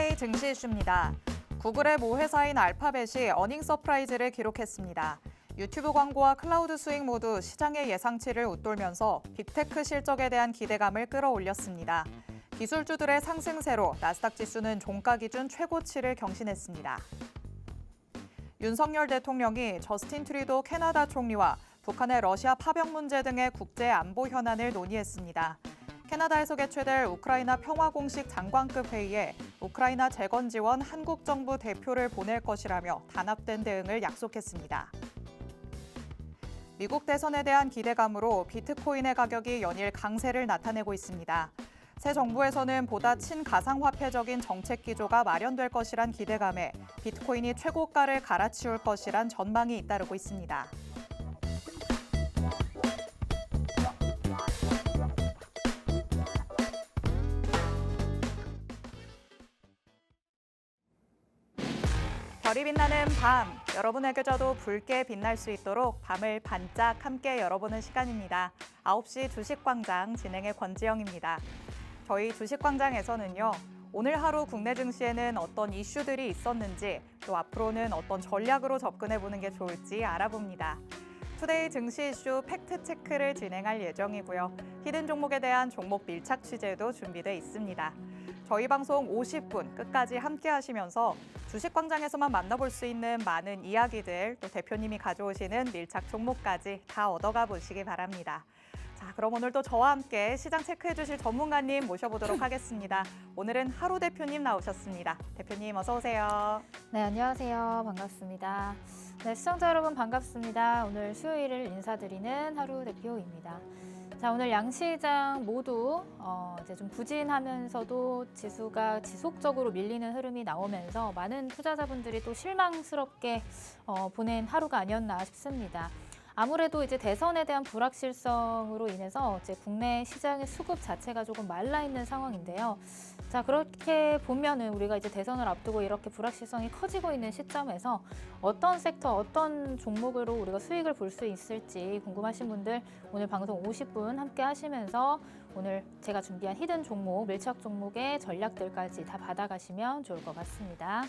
투데이 증시 이슈입니다. 구글의 모 회사인 알파벳이 어닝 서프라이즈를 기록했습니다. 유튜브 광고와 클라우드 수익 모두 시장의 예상치를 웃돌면서 빅테크 실적에 대한 기대감을 끌어올렸습니다. 기술주들의 상승세로 나스닥 지수는 종가 기준 최고치를 경신했습니다. 윤석열 대통령이 저스틴 트루도 캐나다 총리와 북한의 러시아 파병 문제 등의 국제 안보 현안을 논의했습니다. 캐나다에서 개최될 우크라이나 평화공식 장관급 회의에 우크라이나 재건 지원 한국 정부 대표를 보낼 것이라며 단합된 대응을 약속했습니다. 미국 대선에 대한 기대감으로 비트코인의 가격이 연일 강세를 나타내고 있습니다. 새 정부에서는 보다 친가상화폐적인 정책 기조가 마련될 것이란 기대감에 비트코인이 최고가를 갈아치울 것이란 전망이 잇따르고 있습니다. 별이 빛나는 밤, 여러분의 계좌도 붉게 빛날 수 있도록 밤을 반짝 함께 열어보는 시간입니다. 9시 주식광장 진행의 권지영입니다. 저희 주식광장에서는요, 오늘 하루 국내 증시에는 어떤 이슈들이 있었는지, 또 앞으로는 어떤 전략으로 접근해보는 게 좋을지 알아봅니다. 투데이 증시 이슈 팩트체크를 진행할 예정이고요. 히든 종목에 대한 종목 밀착 취재도 준비돼 있습니다. 저희 방송 50분 끝까지 함께 하시면서 주식광장에서만 만나볼 수 있는 많은 이야기들, 또 대표님이 가져오시는 밀착 종목까지 다 얻어가 보시기 바랍니다. 자, 그럼 오늘도 저와 함께 시장 체크해 주실 전문가님 모셔보도록 하겠습니다. 오늘은 하루 대표님 나오셨습니다. 대표님 어서 오세요. 네, 안녕하세요. 반갑습니다. 네, 시청자 여러분 반갑습니다. 오늘 수요일을 인사드리는 하루 대표입니다. 자, 오늘 양시장 모두 이제 좀 부진하면서도 지수가 지속적으로 밀리는 흐름이 나오면서 많은 투자자분들이 또 실망스럽게 보낸 하루가 아니었나 싶습니다. 아무래도 이제 대선에 대한 불확실성으로 인해서 이제 국내 시장의 수급 자체가 조금 말라 있는 상황인데요. 자, 그렇게 보면은 우리가 이제 대선을 앞두고 이렇게 불확실성이 커지고 있는 시점에서 어떤 섹터, 어떤 종목으로 우리가 수익을 볼 수 있을지 궁금하신 분들 오늘 방송 50분 함께 하시면서 오늘 제가 준비한 히든 종목, 밀착 종목의 전략들까지 다 받아가시면 좋을 것 같습니다.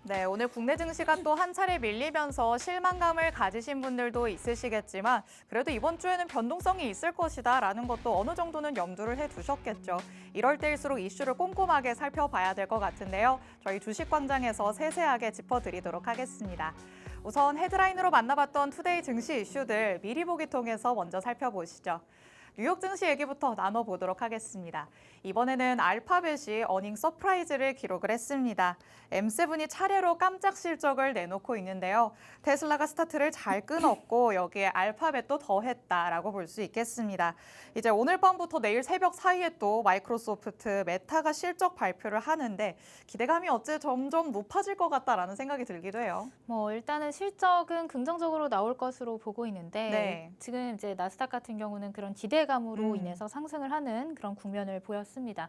네, 오늘 국내 증시가 또 한 차례 밀리면서 실망감을 가지신 분들도 있으시겠지만 그래도 이번 주에는 변동성이 있을 것이다라는 것도 어느 정도는 염두를 해두셨겠죠. 이럴 때일수록 이슈를 꼼꼼하게 살펴봐야 될 것 같은데요. 저희 주식광장에서 세세하게 짚어드리도록 하겠습니다. 우선 헤드라인으로 만나봤던 투데이 증시 이슈들 미리 보기 통해서 먼저 살펴보시죠. 뉴욕 증시 얘기부터 나눠보도록 하겠습니다. 이번에는 알파벳이 어닝 서프라이즈를 기록을 했습니다. M7이 차례로 깜짝 실적을 내놓고 있는데요. 테슬라가 스타트를 잘 끊었고 여기에 알파벳도 더했다라고 볼 수 있겠습니다. 이제 오늘 밤부터 내일 새벽 사이에 또 마이크로소프트, 메타가 실적 발표를 하는데 기대감이 어째 점점 높아질 것 같다라는 생각이 들기도 해요. 일단은 실적은 긍정적으로 나올 것으로 보고 있는데 네. 지금 이제 나스닥 같은 경우는 그런 기대감으로 인해서 상승을 하는 그런 국면을 보였습니다.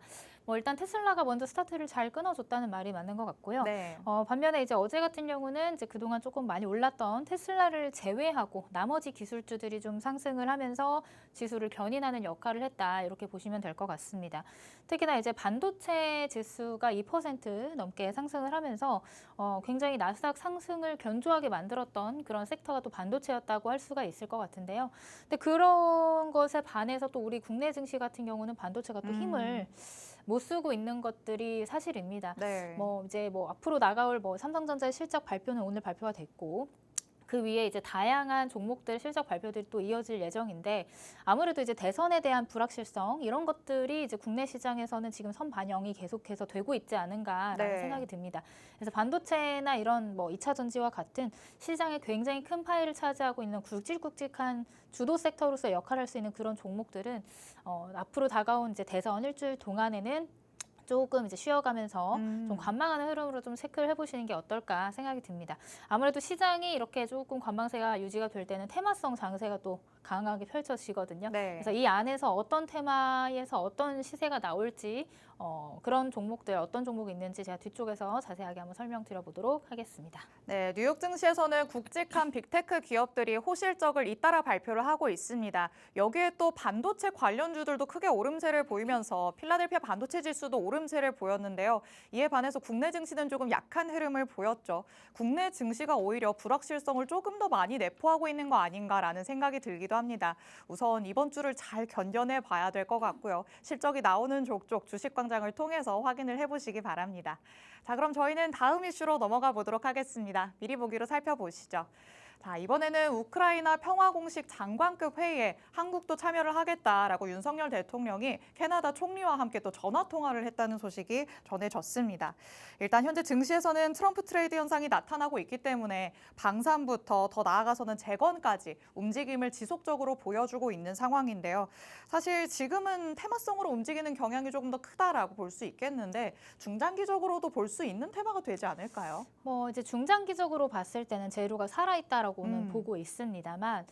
일단 테슬라가 먼저 스타트를 잘 끊어줬다는 말이 맞는 것 같고요. 네. 반면에 이제 어제 같은 경우는 이제 그동안 조금 많이 올랐던 테슬라를 제외하고 나머지 기술주들이 좀 상승을 하면서 지수를 견인하는 역할을 했다 이렇게 보시면 될 것 같습니다. 특히나 이제 반도체 지수가 2% 넘게 상승을 하면서 굉장히 나스닥 상승을 견조하게 만들었던 그런 섹터가 또 반도체였다고 할 수가 있을 것 같은데요. 근데 그런 것에 반해서 또 우리 국내 증시 같은 경우는 반도체가 또 힘을 못 쓰고 있는 것들이 사실입니다. 네. 이제 앞으로 나가올 삼성전자의 실적 발표는 오늘 발표가 됐고 그 위에 이제 다양한 종목들 실적 발표들이 또 이어질 예정인데 아무래도 이제 대선에 대한 불확실성 이런 것들이 이제 국내 시장에서는 지금 선반영이 계속해서 되고 있지 않은가라는 생각이 듭니다. 그래서 반도체나 이런 2차 전지와 같은 시장에 굉장히 큰 파일을 차지하고 있는 굵직굵직한 주도 섹터로서 역할을 할 수 있는 그런 종목들은 앞으로 다가온 이제 대선 일주일 동안에는 조금 이제 쉬어가면서 좀 관망하는 흐름으로 좀 체크를 해보시는 게 어떨까 생각이 듭니다. 아무래도 시장이 이렇게 조금 관망세가 유지가 될 때는 테마성 장세가 또 강하게 펼쳐지거든요. 네. 그래서 이 안에서 어떤 테마에서 어떤 시세가 나올지 그런 종목들 어떤 종목이 있는지 제가 뒤쪽에서 자세하게 한번 설명드려보도록 하겠습니다. 네, 뉴욕 증시에서는 굵직한 빅테크 기업들이 호실적을 잇따라 발표를 하고 있습니다. 여기에 또 반도체 관련주들도 크게 오름세를 보이면서 필라델피아 반도체 지수도 오름세를 보였는데요. 이에 반해서 국내 증시는 조금 약한 흐름을 보였죠. 국내 증시가 오히려 불확실성을 조금 더 많이 내포하고 있는 거 아닌가라는 생각이 들기도 합니다. 우선 이번 주를 잘 견뎌내 봐야 될 것 같고요. 실적이 나오는 족족 주식광장을 통해서 확인을 해보시기 바랍니다. 자, 그럼 저희는 다음 이슈로 넘어가 보도록 하겠습니다. 미리 보기로 살펴보시죠. 자, 이번에는 우크라이나 평화공식 장관급 회의에 한국도 참여를 하겠다라고 윤석열 대통령이 캐나다 총리와 함께 또 전화 통화를 했다는 소식이 전해졌습니다. 일단 현재 증시에서는 트럼프 트레이드 현상이 나타나고 있기 때문에 방산부터 더 나아가서는 재건까지 움직임을 지속적으로 보여주고 있는 상황인데요. 사실 지금은 테마성으로 움직이는 경향이 조금 더 크다라고 볼 수 있겠는데 중장기적으로도 볼 수 있는 테마가 되지 않을까요? 이제 중장기적으로 봤을 때는 재료가 살아있다라고는 보고 있습니다만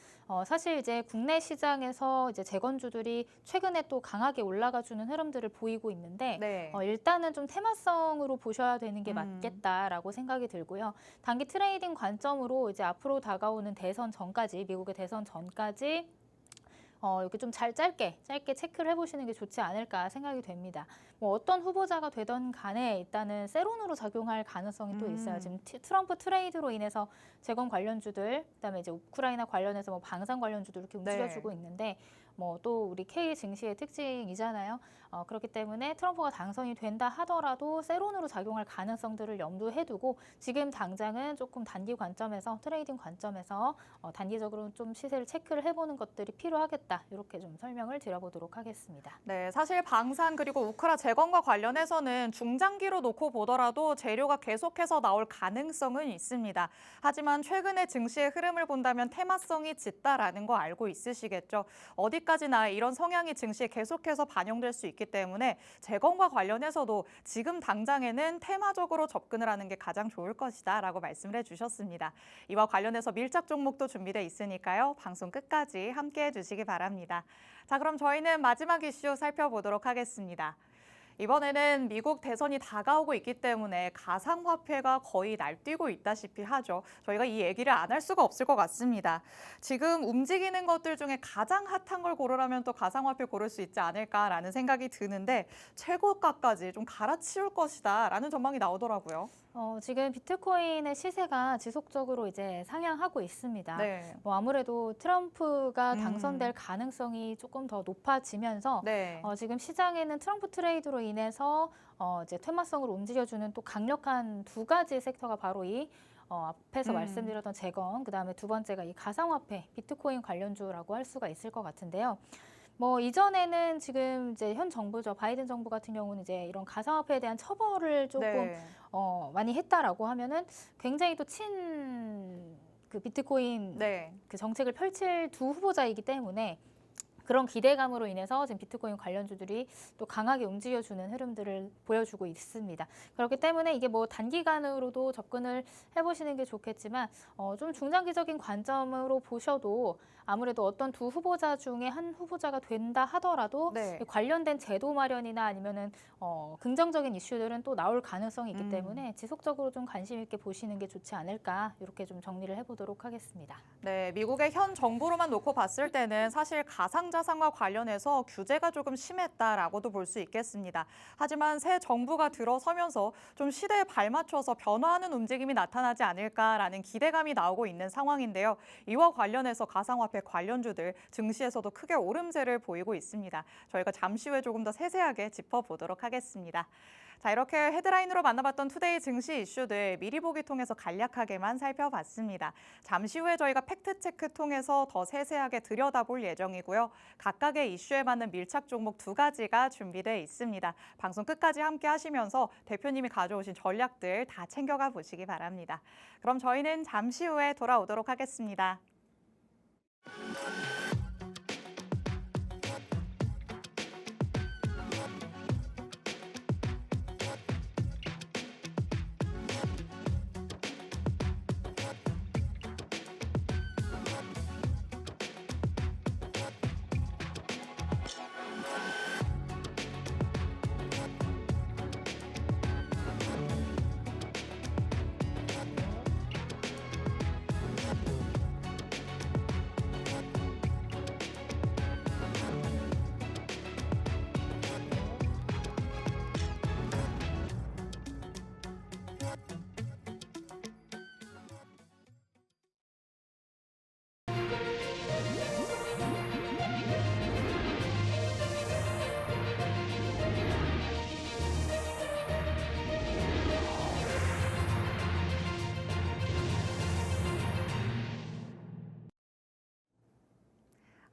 사실 이제 국내 시장에서 이제 재건주들이 최근에 또 강하게 올라가주는 흐름들을 보이고 있는데 네. 일단은 좀 테마성으로 보셔야 되는 게 맞겠다라고 생각이 들고요. 단기 트레이딩 관점으로 이제 앞으로 다가오는 대선 전까지 미국의 대선 전까지 이렇게 좀 짧게 체크를 해보시는 게 좋지 않을까 생각이 됩니다. 뭐 어떤 후보자가 되던 간에 일단은 세론으로 작용할 가능성이 또 있어요. 지금 트럼프 트레이드로 인해서 재건 관련주들, 그다음에 이제 우크라이나 관련해서 뭐 방산 관련주도 이렇게 움직여주고 있는데 뭐 또 우리 K 증시의 특징이잖아요. 그렇기 때문에 트럼프가 당선이 된다 하더라도 세론으로 작용할 가능성들을 염두에 두고 지금 당장은 조금 단기 관점에서 트레이딩 관점에서 단기적으로 좀 시세를 체크를 해보는 것들이 필요하겠다. 이렇게 좀 설명을 드려보도록 하겠습니다. 네, 사실 방산 그리고 우크라 재건과 관련해서는 중장기로 놓고 보더라도 재료가 계속해서 나올 가능성은 있습니다. 하지만 최근의 증시의 흐름을 본다면 테마성이 짙다라는 거 알고 있으시겠죠. 어디까지나 이런 성향이 증시에 계속해서 반영될 수 있기 때문에 재건과 관련해서도 지금 당장에는 테마적으로 접근을 하는 게 가장 좋을 것이다라고 말씀을 해주셨습니다. 이와 관련해서 밀착 종목도 준비돼 있으니까요. 방송 끝까지 함께해 주시기 바랍니다. 자, 그럼 저희는 마지막 이슈 살펴보도록 하겠습니다. 이번에는 미국 대선이 다가오고 있기 때문에 가상화폐가 거의 날뛰고 있다시피 하죠. 저희가 이 얘기를 안 할 수가 없을 것 같습니다. 지금 움직이는 것들 중에 가장 핫한 걸 고르라면 또 가상화폐 고를 수 있지 않을까라는 생각이 드는데 최고가까지 좀 갈아치울 것이다라는 전망이 나오더라고요. 지금 비트코인의 시세가 지속적으로 이제 상향하고 있습니다. 네. 뭐 아무래도 트럼프가 당선될 가능성이 조금 더 높아지면서 네. 지금 시장에는 트럼프 트레이드로 인해서 이제 테마성으로 움직여주는 또 강력한 두 가지 섹터가 바로 이 앞에서 말씀드렸던 재건, 그다음에 두 번째가 이 가상화폐, 비트코인 관련주라고 할 수가 있을 것 같은데요. 뭐 이전에는 지금 이제 현 정부죠. 바이든 정부 같은 경우는 이제 이런 가상화폐에 대한 처벌을 조금 네. 많이 했다라고 하면은 굉장히 또 그 비트코인 네. 그 정책을 펼칠 두 후보자이기 때문에 그런 기대감으로 인해서 지금 비트코인 관련주들이 또 강하게 움직여주는 흐름들을 보여주고 있습니다. 그렇기 때문에 이게 뭐 단기간으로도 접근을 해보시는 게 좋겠지만 좀 중장기적인 관점으로 보셔도 아무래도 어떤 두 후보자 중에 한 후보자가 된다 하더라도 네. 관련된 제도 마련이나 아니면은 긍정적인 이슈들은 또 나올 가능성이 있기 때문에 지속적으로 좀 관심 있게 보시는 게 좋지 않을까 이렇게 좀 정리를 해보도록 하겠습니다. 네, 미국의 현 정부로만 놓고 봤을 때는 사실 가상자산과 관련해서 규제가 조금 심했다라고도 볼 수 있겠습니다. 하지만 새 정부가 들어서면서 좀 시대에 발맞춰서 변화하는 움직임이 나타나지 않을까라는 기대감이 나오고 있는 상황인데요. 이와 관련해서 가상화폐 관련주들 증시에서도 크게 오름세를 보이고 있습니다. 저희가 잠시 후에 조금 더 세세하게 짚어보도록 하겠습니다. 자, 이렇게 헤드라인으로 만나봤던 투데이 증시 이슈들 미리 보기 통해서 간략하게만 살펴봤습니다. 잠시 후에 저희가 팩트체크 통해서 더 세세하게 들여다볼 예정이고요. 각각의 이슈에 맞는 밀착 종목 두 가지가 준비되어 있습니다. 방송 끝까지 함께 하시면서 대표님이 가져오신 전략들 다 챙겨가 보시기 바랍니다. 그럼 저희는 잠시 후에 돌아오도록 하겠습니다.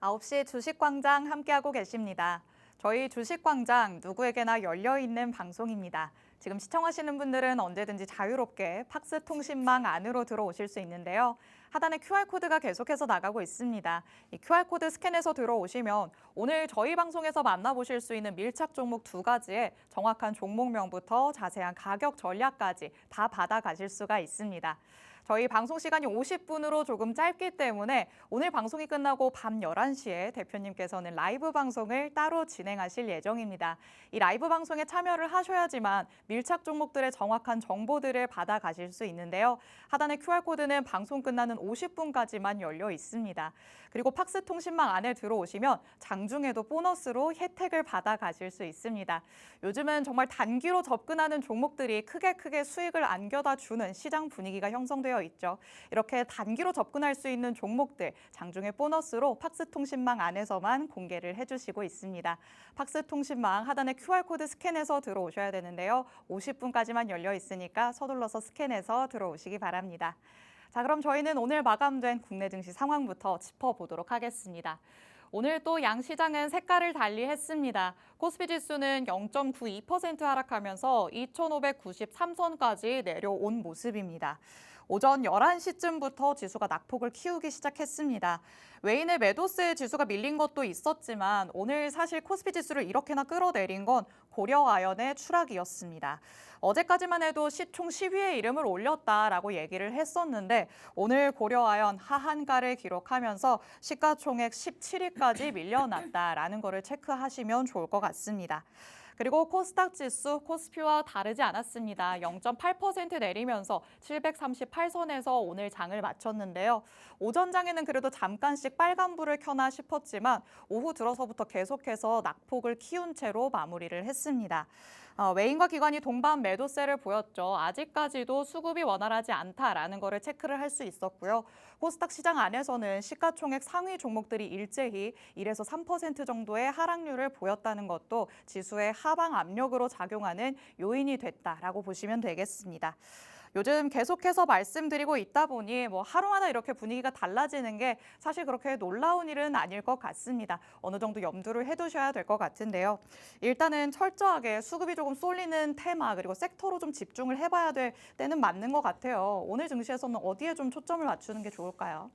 9시 주식광장 함께하고 계십니다. 저희 주식광장 누구에게나 열려있는 방송입니다. 지금 시청하시는 분들은 언제든지 자유롭게 팍스 통신망 안으로 들어오실 수 있는데요. 하단에 QR코드가 계속해서 나가고 있습니다. 이 QR코드 스캔해서 들어오시면 오늘 저희 방송에서 만나보실 수 있는 밀착 종목 2가지의 정확한 종목명부터 자세한 가격 전략까지 다 받아가실 수가 있습니다. 저희 방송 시간이 50분으로 조금 짧기 때문에 오늘 방송이 끝나고 밤 11시에 대표님께서는 라이브 방송을 따로 진행하실 예정입니다. 이 라이브 방송에 참여를 하셔야지만 밀착 종목들의 정확한 정보들을 받아가실 수 있는데요. 하단의 QR코드는 방송 끝나는 50분까지만 열려 있습니다. 그리고 팍스 통신망 안에 들어오시면 장중에도 보너스로 혜택을 받아가실 수 있습니다. 요즘은 정말 단기로 접근하는 종목들이 크게 수익을 안겨다 주는 시장 분위기가 형성되어 있죠. 이렇게 단기로 접근할 수 있는 종목들 장중에 보너스로 팍스 통신망 안에서만 공개를 해주시고 있습니다. 팍스 통신망 하단에 QR코드 스캔해서 들어오셔야 되는데요. 50분까지만 열려 있으니까 서둘러서 스캔해서 들어오시기 바랍니다. 자, 그럼 저희는 오늘 마감된 국내 증시 상황부터 짚어보도록 하겠습니다. 오늘 또 양시장은 색깔을 달리했습니다. 코스피 지수는 0.92% 하락하면서 2,593선까지 내려온 모습입니다. 오전 11시쯤부터 지수가 낙폭을 키우기 시작했습니다. 외인의 매도세에 지수가 밀린 것도 있었지만 오늘 사실 코스피 지수를 이렇게나 끌어내린 건 고려아연의 추락이었습니다. 어제까지만 해도 시총 10위에 이름을 올렸다라고 얘기를 했었는데 오늘 고려아연 하한가를 기록하면서 시가총액 17위까지 밀려났다라는 거를 체크하시면 좋을 것 같습니다. 그리고 코스닥 지수 코스피와 다르지 않았습니다. 0.8% 내리면서 738선에서 오늘 장을 마쳤는데요. 오전 장에는 그래도 잠깐씩 빨간불을 켜나 싶었지만 오후 들어서부터 계속해서 낙폭을 키운 채로 마무리를 했습니다. 외인과 기관이 동반 매도세를 보였죠. 아직까지도 수급이 원활하지 않다라는 거를 체크를 할 수 있었고요. 코스닥 시장 안에서는 시가총액 상위 종목들이 일제히 1에서 3% 정도의 하락률을 보였다는 것도 지수의 하방 압력으로 작용하는 요인이 됐다라고 보시면 되겠습니다. 요즘 계속해서 말씀드리고 있다 보니 하루마다 이렇게 분위기가 달라지는 게 사실 그렇게 놀라운 일은 아닐 것 같습니다. 어느 정도 염두를 해두셔야 될 것 같은데요. 일단은 철저하게 수급이 조금 쏠리는 테마 그리고 섹터로 좀 집중을 해봐야 될 때는 맞는 것 같아요. 오늘 증시에서는 어디에 좀 초점을 맞추는 게 좋을까요?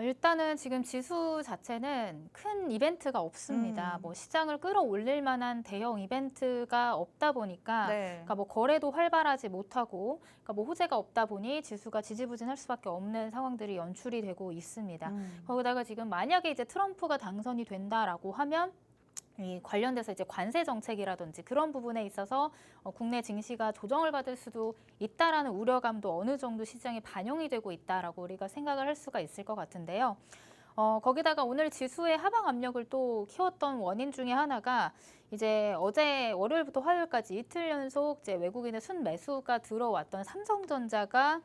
일단은 지금 지수 자체는 큰 이벤트가 없습니다. 시장을 끌어올릴 만한 대형 이벤트가 없다 보니까 네. 그러니까 거래도 활발하지 못하고 그러니까 호재가 없다 보니 지수가 지지부진할 수밖에 없는 상황들이 연출이 되고 있습니다. 거기다가 지금 만약에 이제 트럼프가 당선이 된다라고 하면 이 관련돼서 이제 관세 정책이라든지 그런 부분에 있어서 국내 증시가 조정을 받을 수도 있다라는 우려감도 어느 정도 시장에 반영이 되고 있다라고 우리가 생각을 할 수가 있을 것 같은데요. 거기다가 오늘 지수의 하방 압력을 또 키웠던 원인 중에 하나가 이제 어제 월요일부터 화요일까지 이틀 연속 이제 외국인의 순매수가 들어왔던 삼성전자가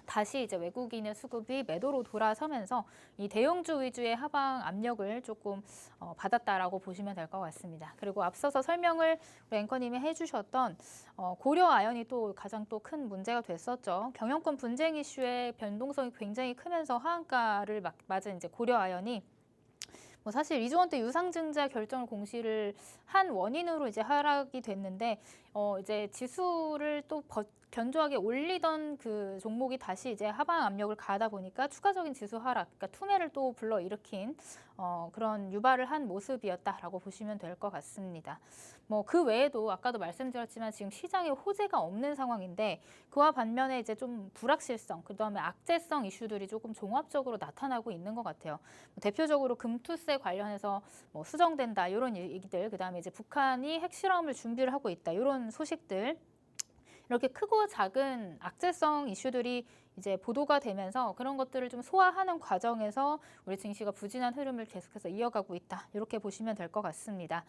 다시 이제 외국인의 수급이 매도로 돌아서면서 이 대형주 위주의 하방 압력을 조금 받았다라고 보시면 될 것 같습니다. 그리고 앞서서 설명을 우리 앵커님이 해주셨던 고려아연이 또 가장 또 큰 문제가 됐었죠. 경영권 분쟁 이슈의 변동성이 굉장히 크면서 하한가를 맞은 이제 고려아연이 사실 이주원때 유상증자 결정을 공시를 한 원인으로 이제 하락이 됐는데 이제 지수를 또 견조하게 올리던 그 종목이 다시 이제 하방 압력을 가하다 보니까 추가적인 지수 하락, 그러니까 투매를 또 불러일으킨 그런 유발을 한 모습이었다라고 보시면 될 것 같습니다. 그 외에도 아까도 말씀드렸지만 지금 시장에 호재가 없는 상황인데 그와 반면에 이제 좀 불확실성, 그다음에 악재성 이슈들이 조금 종합적으로 나타나고 있는 것 같아요. 대표적으로 금투세 관련해서 수정된다 이런 얘기들, 그다음에 이제 북한이 핵실험을 준비를 하고 있다 이런 소식들. 이렇게 크고 작은 악재성 이슈들이 이제 보도가 되면서 그런 것들을 좀 소화하는 과정에서 우리 증시가 부진한 흐름을 계속해서 이어가고 있다. 이렇게 보시면 될 것 같습니다.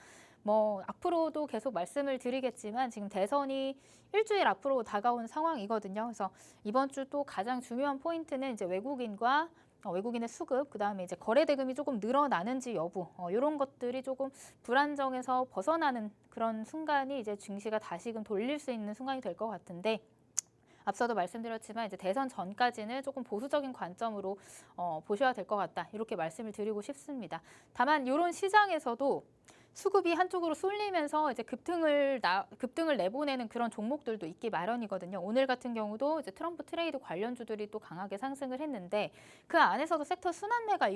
앞으로도 계속 말씀을 드리겠지만 지금 대선이 일주일 앞으로 다가온 상황이거든요. 그래서 이번 주 또 가장 중요한 포인트는 이제 외국인의 수급, 그다음에 이제 거래 대금이 조금 늘어나는지 여부, 이런 것들이 조금 불안정해서 벗어나는 그런 순간이 이제 증시가 다시금 돌릴 수 있는 순간이 될 것 같은데 앞서도 말씀드렸지만 이제 대선 전까지는 조금 보수적인 관점으로 보셔야 될 것 같다. 이렇게 말씀을 드리고 싶습니다. 다만 이런 시장에서도 수급이 한쪽으로 쏠리면서 이제 급등을 내보내는 그런 종목들도 있기 마련이거든요. 오늘 같은 경우도 이제 트럼프 트레이드 관련주들이 또 강하게 상승을 했는데 그 안에서도 섹터 순환매가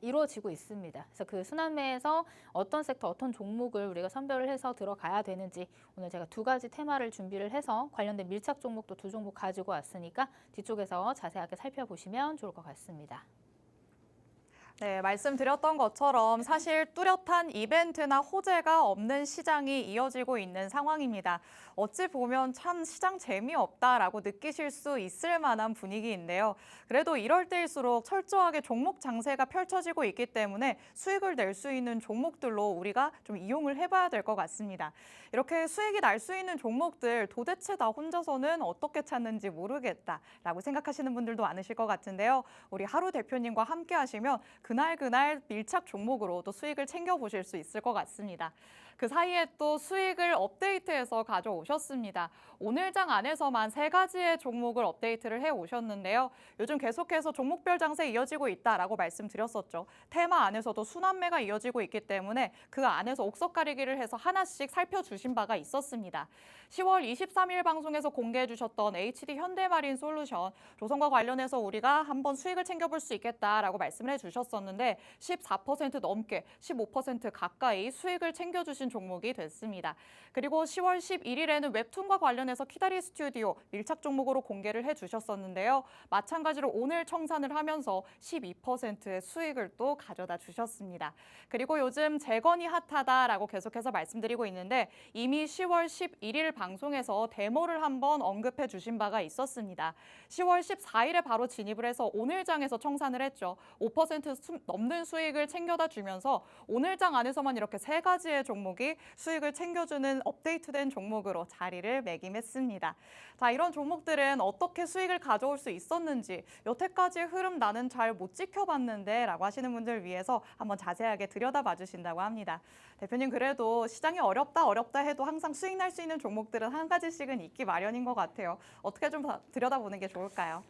이루어지고 있습니다. 그래서 그 순환매에서 어떤 섹터, 어떤 종목을 우리가 선별을 해서 들어가야 되는지 오늘 제가 두 가지 테마를 준비를 해서 관련된 밀착 종목도 두 종목 가지고 왔으니까 뒤쪽에서 자세하게 살펴보시면 좋을 것 같습니다. 네, 말씀드렸던 것처럼 사실 뚜렷한 이벤트나 호재가 없는 시장이 이어지고 있는 상황입니다. 어찌 보면 참 시장 재미없다라고 느끼실 수 있을 만한 분위기인데요. 그래도 이럴 때일수록 철저하게 종목 장세가 펼쳐지고 있기 때문에 수익을 낼 수 있는 종목들로 우리가 좀 이용을 해봐야 될 것 같습니다. 이렇게 수익이 날 수 있는 종목들 도대체 나 혼자서는 어떻게 찾는지 모르겠다라고 생각하시는 분들도 많으실 것 같은데요. 우리 하루 대표님과 함께 하시면 그날 밀착 종목으로 또 수익을 챙겨보실 수 있을 것 같습니다. 그 사이에 또 수익을 업데이트해서 가져오셨습니다. 오늘 장 안에서만 3가지의 종목을 업데이트를 해오셨는데요. 요즘 계속해서 종목별 장세 이어지고 있다라고 말씀드렸었죠. 테마 안에서도 순환매가 이어지고 있기 때문에 그 안에서 옥석 가리기를 해서 하나씩 살펴주신 바가 있었습니다. 10월 23일 방송에서 공개해 주셨던 HD 현대마린 솔루션, 조선과 관련해서 우리가 한번 수익을 챙겨볼 수 있겠다라고 말씀을 해주셨었는데 14% 넘게 15% 가까이 수익을 챙겨주신 종목이 됐습니다. 그리고 10월 11일에는 웹툰과 관련해서 키다리 스튜디오 밀착 종목으로 공개를 해주셨었는데요. 마찬가지로 오늘 청산을 하면서 12%의 수익을 또 가져다 주셨습니다. 그리고 요즘 재건이 핫하다라고 계속해서 말씀드리고 있는데 이미 10월 11일 방송에서 데모를 한번 언급해 주신 바가 있었습니다. 10월 14일에 바로 진입을 해서 오늘 장에서 청산을 했죠. 5% 넘는 수익을 챙겨다 주면서 오늘 장 안에서만 이렇게 3가지의 종목이 수익을 챙겨주는 업데이트된 종목으로 자리를 매김했습니다. 자, 이런 종목들은 어떻게 수익을 가져올 수 있었는지 여태까지의 흐름 나는 잘 못 지켜봤는데 라고 하시는 분들 위해서 한번 자세하게 들여다봐 주신다고 합니다. 대표님, 그래도 시장이 어렵다 해도 항상 수익 날 수 있는 종목들은 한 가지씩은 있기 마련인 것 같아요. 어떻게 좀 들여다보는 게 좋을까요?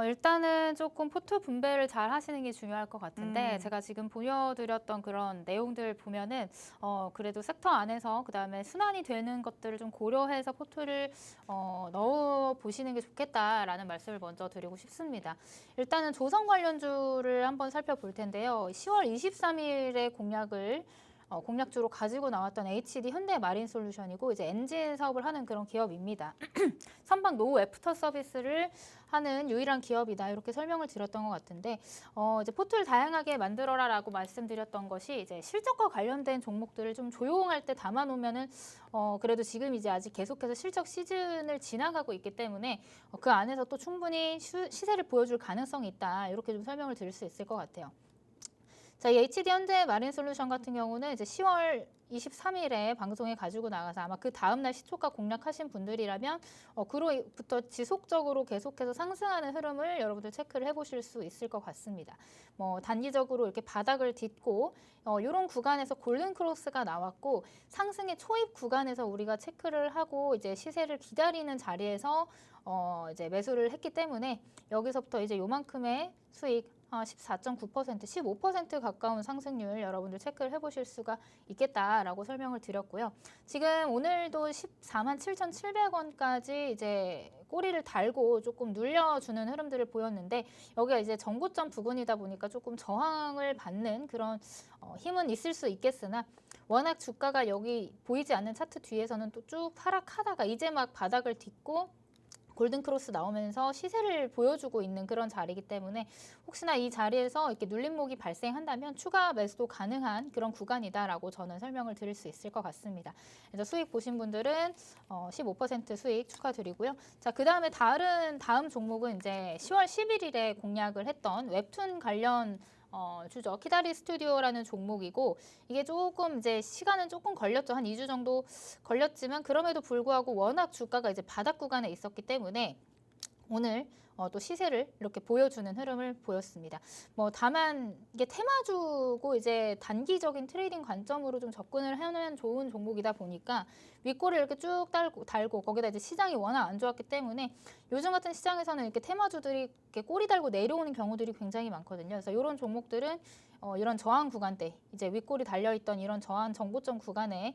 일단은 조금 포트 분배를 잘 하시는 게 중요할 것 같은데 제가 지금 보여드렸던 그런 내용들 보면은 그래도 섹터 안에서 그다음에 순환이 되는 것들을 좀 고려해서 포트를 넣어 보시는 게 좋겠다라는 말씀을 먼저 드리고 싶습니다. 일단은 조선 관련주를 한번 살펴볼 텐데요. 10월 23일에 공략주로 가지고 나왔던 HD 현대마린솔루션이고 이제 엔진 사업을 하는 그런 기업입니다. 선박 노후 애프터 서비스를 하는 유일한 기업이다 이렇게 설명을 드렸던 것 같은데 이제 포트를 다양하게 만들어라라고 말씀드렸던 것이 이제 실적과 관련된 종목들을 좀 조용할 때 담아놓으면은 그래도 지금 이제 아직 계속해서 실적 시즌을 지나가고 있기 때문에 그 안에서 또 충분히 시세를 보여줄 가능성이 있다 이렇게 좀 설명을 드릴 수 있을 것 같아요. 자, 이 HD 현대 마린 솔루션 같은 경우는 이제 10월 23일에 방송에 가지고 나가서 아마 그 다음날 시초가 공략하신 분들이라면 그로부터 지속적으로 계속해서 상승하는 흐름을 여러분들 체크를 해보실 수 있을 것 같습니다. 단기적으로 이렇게 바닥을 딛고 이런 구간에서 골든 크로스가 나왔고 상승의 초입 구간에서 우리가 체크를 하고 이제 시세를 기다리는 자리에서 이제 매수를 했기 때문에 여기서부터 이제 요만큼의 수익 14.9%, 15% 가까운 상승률 여러분들 체크를 해보실 수가 있겠다라고 설명을 드렸고요. 지금 오늘도 147,700원까지 이제 꼬리를 달고 조금 눌려주는 흐름들을 보였는데 여기가 이제 전고점 부근이다 보니까 조금 저항을 받는 그런 힘은 있을 수 있겠으나 워낙 주가가 여기 보이지 않는 차트 뒤에서는 또 쭉 하락하다가 이제 막 바닥을 딛고 골든크로스 나오면서 시세를 보여주고 있는 그런 자리이기 때문에 혹시나 이 자리에서 이렇게 눌림목이 발생한다면 추가 매수도 가능한 그런 구간이다라고 저는 설명을 드릴 수 있을 것 같습니다. 그래서 수익 보신 분들은 15% 수익 축하드리고요. 자, 그 다음에 다음 종목은 이제 10월 11일에 공략을 했던 웹툰 관련 주죠. 키다리 스튜디오라는 종목이고 이게 조금 이제 시간은 조금 걸렸죠. 한 2주 정도 걸렸지만 그럼에도 불구하고 워낙 주가가 이제 바닥 구간에 있었기 때문에 오늘 또 시세를 이렇게 보여주는 흐름을 보였습니다. 다만 이게 테마주고 이제 단기적인 트레이딩 관점으로 좀 접근을 해놓으면 좋은 종목이다 보니까 윗골을 이렇게 쭉 달고 거기다 이제 시장이 워낙 안 좋았기 때문에 요즘 같은 시장에서는 이렇게 테마주들이 이렇게 꼬리 달고 내려오는 경우들이 굉장히 많거든요. 그래서 이런 종목들은 이런 저항 구간대, 이제 윗골이 달려있던 이런 저항 정고점 구간에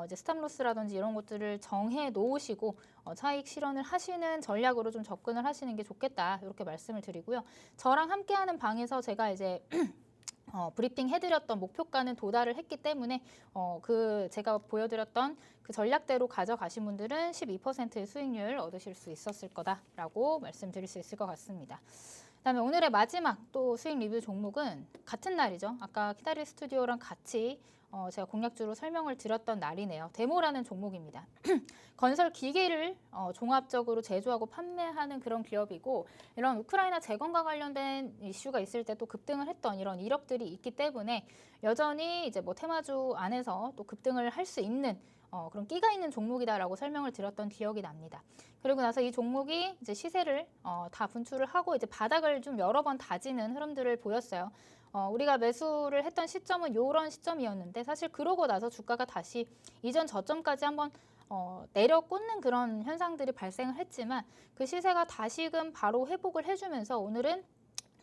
이제 스탑로스라든지 이런 것들을 정해 놓으시고 차익 실현을 하시는 전략으로 좀 접근을 하시는 게 좋겠다, 이렇게 말씀을 드리고요. 저랑 함께하는 방에서 제가 이제 브리핑 해드렸던 목표가는 도달을 했기 때문에 제가 보여드렸던 그 전략대로 가져가신 분들은 12%의 수익률 얻으실 수 있었을 거다라고 말씀드릴 수 있을 것 같습니다. 그다음에 오늘의 마지막 또 수익 리뷰 종목은 같은 날이죠. 아까 키다리 스튜디오랑 같이 제가 공략주로 설명을 드렸던 날이네요. 데모라는 종목입니다. 건설 기계를 종합적으로 제조하고 판매하는 그런 기업이고, 이런 우크라이나 재건과 관련된 이슈가 있을 때 또 급등을 했던 이런 이력들이 있기 때문에 여전히 이제 테마주 안에서 또 급등을 할 수 있는 그런 끼가 있는 종목이다라고 설명을 드렸던 기억이 납니다. 그리고 나서 이 종목이 이제 시세를 다 분출을 하고 이제 바닥을 좀 여러 번 다지는 흐름들을 보였어요. 우리가 매수를 했던 시점은 이런 시점이었는데, 사실 그러고 나서 주가가 다시 이전 저점까지 한번 내려 꽂는 그런 현상들이 발생을 했지만, 그 시세가 다시금 바로 회복을 해주면서 오늘은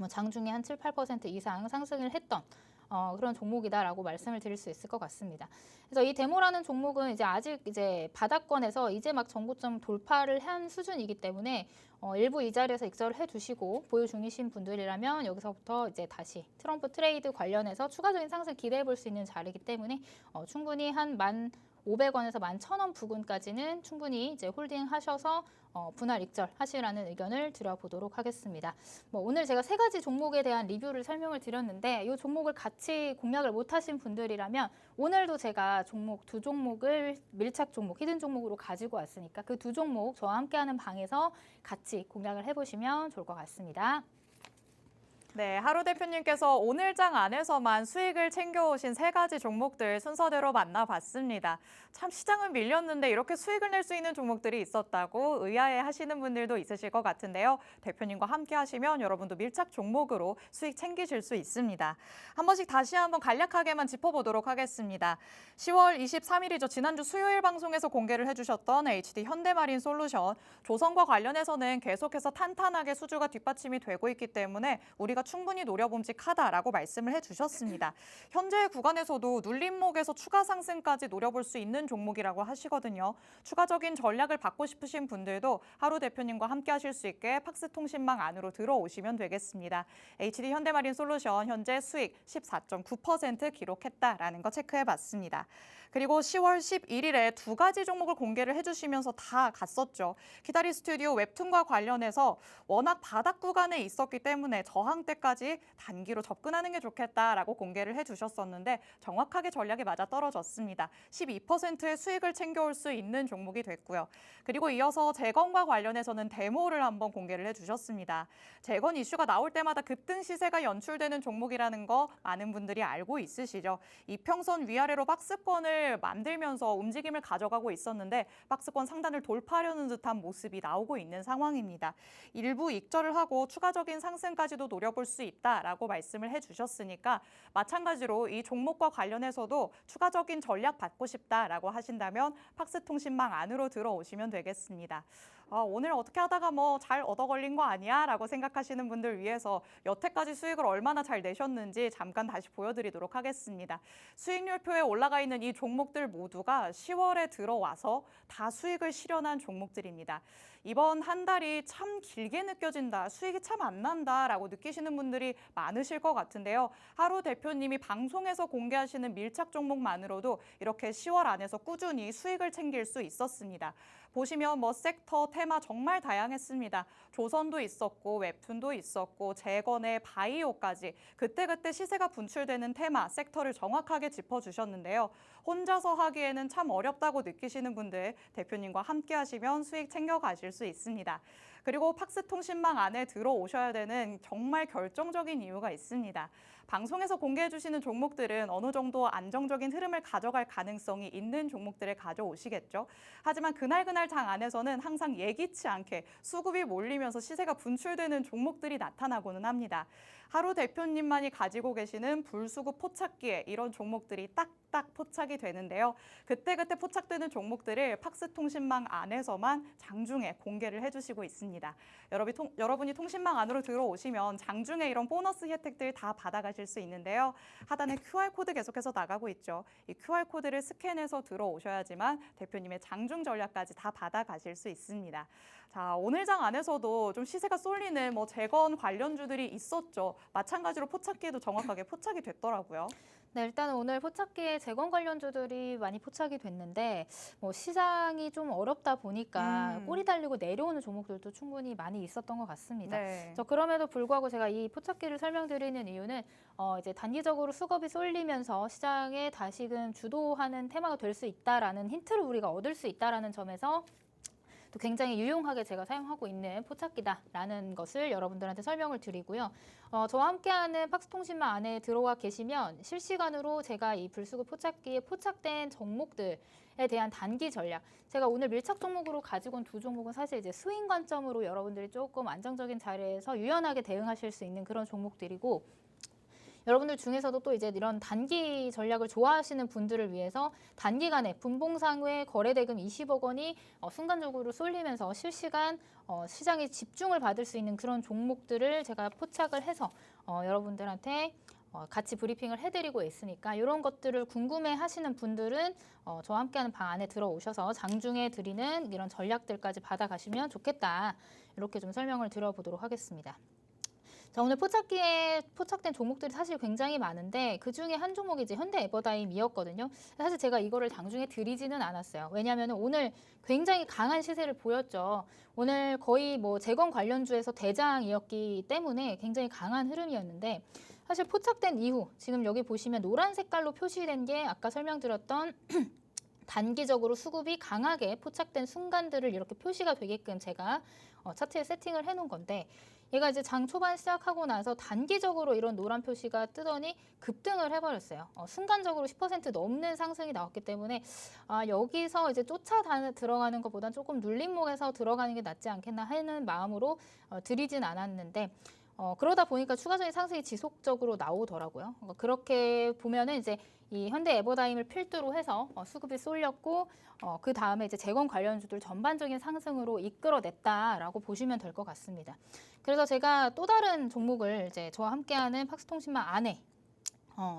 장중에 한 7, 8% 이상 상승을 했던 그런 종목이다라고 말씀을 드릴 수 있을 것 같습니다. 그래서 이 데모라는 종목은 이제 아직 이제 바닥권에서 이제 막 정고점 돌파를 한 수준이기 때문에 일부 이 자리에서 익절을 해두시고 보유 중이신 분들이라면 여기서부터 이제 다시 트럼프 트레이드 관련해서 추가적인 상승 기대해 볼 수 있는 자리이기 때문에 충분히 한 1,500원에서 11,000원 부근까지는 충분히 이제 홀딩하셔서 분할 익절 하시라는 의견을 드려보도록 하겠습니다. 오늘 제가 3가지 종목에 대한 리뷰를 설명을 드렸는데, 이 종목을 같이 공략을 못하신 분들이라면 오늘도 제가 종목 2종목을 밀착 종목, 히든 종목으로 가지고 왔으니까 그 2종목 저와 함께하는 방에서 같이 공략을 해보시면 좋을 것 같습니다. 네, 하루 대표님께서 오늘 장 안에서만 수익을 챙겨오신 3가지 종목들 순서대로 만나봤습니다. 참 시장은 밀렸는데 이렇게 수익을 낼 수 있는 종목들이 있었다고 의아해 하시는 분들도 있으실 것 같은데요. 대표님과 함께 하시면 여러분도 밀착 종목으로 수익 챙기실 수 있습니다. 한 번씩 다시 한번 간략하게만 짚어보도록 하겠습니다. 10월 23일이죠. 지난주 수요일 방송에서 공개를 해주셨던 HD 현대마린 솔루션. 조선과 관련해서는 계속해서 탄탄하게 수주가 뒷받침이 되고 있기 때문에 우리가 충분히 노려봄직하다라고 말씀을 해주셨습니다. 현재 구간에서도 눌림목에서 추가 상승까지 노려볼 수 있는 종목이라고 하시거든요. 추가적인 전략을 받고 싶으신 분들도 하루 대표님과 함께 하실 수 있게 팍스통신망 안으로 들어오시면 되겠습니다. HD 현대마린 솔루션 현재 수익 14.9% 기록했다라는 거 체크해봤습니다. 그리고 10월 11일에 2가지 종목을 공개를 해주시면서 다 갔었죠. 키다리 스튜디오 웹툰과 관련해서 워낙 바닥 구간에 있었기 때문에 저항대까지 단기로 접근하는 게 좋겠다라고 공개를 해주셨었는데 정확하게 전략이 맞아떨어졌습니다. 12%의 수익을 챙겨올 수 있는 종목이 됐고요. 그리고 이어서 재건과 관련해서는 데모를 한번 공개를 해주셨습니다. 재건 이슈가 나올 때마다 급등 시세가 연출되는 종목이라는 거 많은 분들이 알고 있으시죠. 이평선 위아래로 박스권을 만들면서 움직임을 가져가고 있었는데 박스권 상단을 돌파하려는 듯한 모습이 나오고 있는 상황입니다. 일부 익절을 하고 추가적인 상승까지도 노려볼 수 있다라고 말씀을 해주셨으니까 마찬가지로 이 종목과 관련해서도 추가적인 전략 받고 싶다라고 하신다면 팍스통신망 안으로 들어오시면 되겠습니다. 오늘 어떻게 하다가 잘 얻어 걸린 거 아니야? 라고 생각하시는 분들 위해서 여태까지 수익을 얼마나 잘 내셨는지 잠깐 다시 보여드리도록 하겠습니다. 수익률표에 올라가 있는 이 종목들 모두가 10월에 들어와서 다 수익을 실현한 종목들입니다. 이번 한 달이 참 길게 느껴진다, 수익이 참 안 난다 라고 느끼시는 분들이 많으실 것 같은데요. 하루 대표님이 방송에서 공개하시는 밀착 종목만으로도 이렇게 10월 안에서 꾸준히 수익을 챙길 수 있었습니다. 보시면 섹터, 테마 정말 다양했습니다. 조선도 있었고 웹툰도 있었고 재건의 바이오까지 그때그때 시세가 분출되는 테마, 섹터를 정확하게 짚어주셨는데요. 혼자서 하기에는 참 어렵다고 느끼시는 분들 대표님과 함께 하시면 수익 챙겨가실 수 있습니다. 그리고 팍스통신망 안에 들어오셔야 되는 정말 결정적인 이유가 있습니다. 방송에서 공개해 주시는 종목들은 어느 정도 안정적인 흐름을 가져갈 가능성이 있는 종목들을 가져오시겠죠. 하지만 그날 장 안에서는 항상 예기치 않게 수급이 몰리면서 시세가 분출되는 종목들이 나타나고는 합니다. 하루 대표님만이 가지고 계시는 불수급 포착기에 이런 종목들이 딱딱 포착이 되는데요. 그때그때 포착되는 종목들을 팍스통신망 안에서만 장중에 공개를 해주시고 있습니다. 여러분이 통신망 안으로 들어오시면 장중에 이런 보너스 혜택들 다 받아가실 수 있는데요. 하단에 QR코드 계속해서 나가고 있죠. 이 QR코드를 스캔해서 들어오셔야지만 대표님의 장중 전략까지 다 받아가실 수 있습니다. 자, 오늘 장 안에서도 좀 시세가 쏠리는 재건 관련주들이 있었죠. 마찬가지로 포착기에도 정확하게 포착이 됐더라고요. 네, 일단 오늘 포착기에 재건 관련주들이 많이 포착이 됐는데 시장이 좀 어렵다 보니까 꼬리 달리고 내려오는 종목들도 충분히 많이 있었던 것 같습니다. 네. 그럼에도 불구하고 제가 이 포착기를 설명드리는 이유는 이제 단기적으로 수급이 쏠리면서 시장에 다시금 주도하는 테마가 될 수 있다라는 힌트를 우리가 얻을 수 있다라는 점에서 또 굉장히 유용하게 제가 사용하고 있는 포착기다라는 것을 여러분들한테 설명을 드리고요. 저와 함께하는 팍스통신망 안에 들어와 계시면 실시간으로 제가 이 불수급 포착기에 포착된 종목들에 대한 단기 전략, 제가 오늘 밀착 종목으로 가지고 온 두 종목은 사실 이제 스윙 관점으로 여러분들이 조금 안정적인 자리에서 유연하게 대응하실 수 있는 그런 종목들이고, 여러분들 중에서도 또 이제 이런 단기 전략을 좋아하시는 분들을 위해서 단기간에 분봉상의 거래대금 20억 원이 순간적으로 쏠리면서 실시간 시장에 집중을 받을 수 있는 그런 종목들을 제가 포착을 해서 여러분들한테 같이 브리핑을 해드리고 있으니까 이런 것들을 궁금해하시는 분들은 저와 함께하는 방 안에 들어오셔서 장중에 드리는 이런 전략들까지 받아가시면 좋겠다. 이렇게 좀 설명을 드려보도록 하겠습니다. 자, 오늘 포착기에 포착된 종목들이 사실 굉장히 많은데 그중에 한 종목이 이제 현대에버다임이었거든요. 사실 제가 이거를 장중에 드리지는 않았어요. 왜냐하면 오늘 굉장히 강한 시세를 보였죠. 오늘 거의 재건 관련주에서 대장이었기 때문에 굉장히 강한 흐름이었는데, 사실 포착된 이후 지금 여기 보시면 노란 색깔로 표시된 게 아까 설명드렸던 단기적으로 수급이 강하게 포착된 순간들을 이렇게 표시가 되게끔 제가 차트에 세팅을 해놓은 건데, 얘가 이제 장 초반 시작하고 나서 단기적으로 이런 노란 표시가 뜨더니 급등을 해버렸어요. 순간적으로 10% 넘는 상승이 나왔기 때문에 여기서 이제 쫓아 들어가는 것보단 조금 눌림목에서 들어가는 게 낫지 않겠나 하는 마음으로 드리진 않았는데, 그러다 보니까 추가적인 상승이 지속적으로 나오더라고요. 그렇게 보면은 이제 이 현대에버다임을 필두로 해서 수급이 쏠렸고, 그 다음에 이제 재건 관련주들 전반적인 상승으로 이끌어냈다라고 보시면 될 것 같습니다. 그래서 제가 또 다른 종목을 이제 저와 함께하는 팍스통신망 안에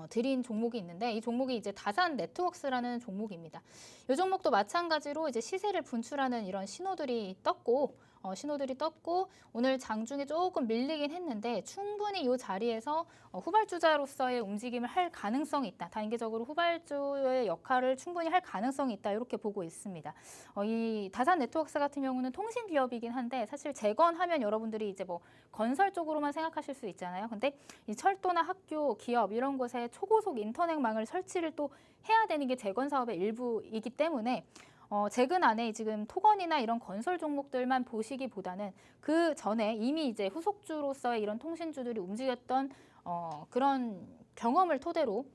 드린 종목이 있는데, 이 종목이 이제 다산 네트워크스라는 종목입니다. 이 종목도 마찬가지로 이제 시세를 분출하는 이런 신호들이 떴고 오늘 장중에 조금 밀리긴 했는데 충분히 이 자리에서 후발주자로서의 움직임을 할 가능성이 있다. 단기적으로 후발주의 역할을 충분히 할 가능성이 있다. 이렇게 보고 있습니다. 이 다산 네트워크스 같은 경우는 통신 기업이긴 한데 사실 재건하면 여러분들이 이제 건설 쪽으로만 생각하실 수 있잖아요. 근데 이 철도나 학교, 기업 이런 곳에 초고속 인터넷망을 설치를 또 해야 되는 게 재건 사업의 일부이기 때문에 최근 안에 지금 토건이나 이런 건설 종목들만 보시기보다는 그 전에 이미 이제 후속주로서의 이런 통신주들이 움직였던 그런 경험을 토대로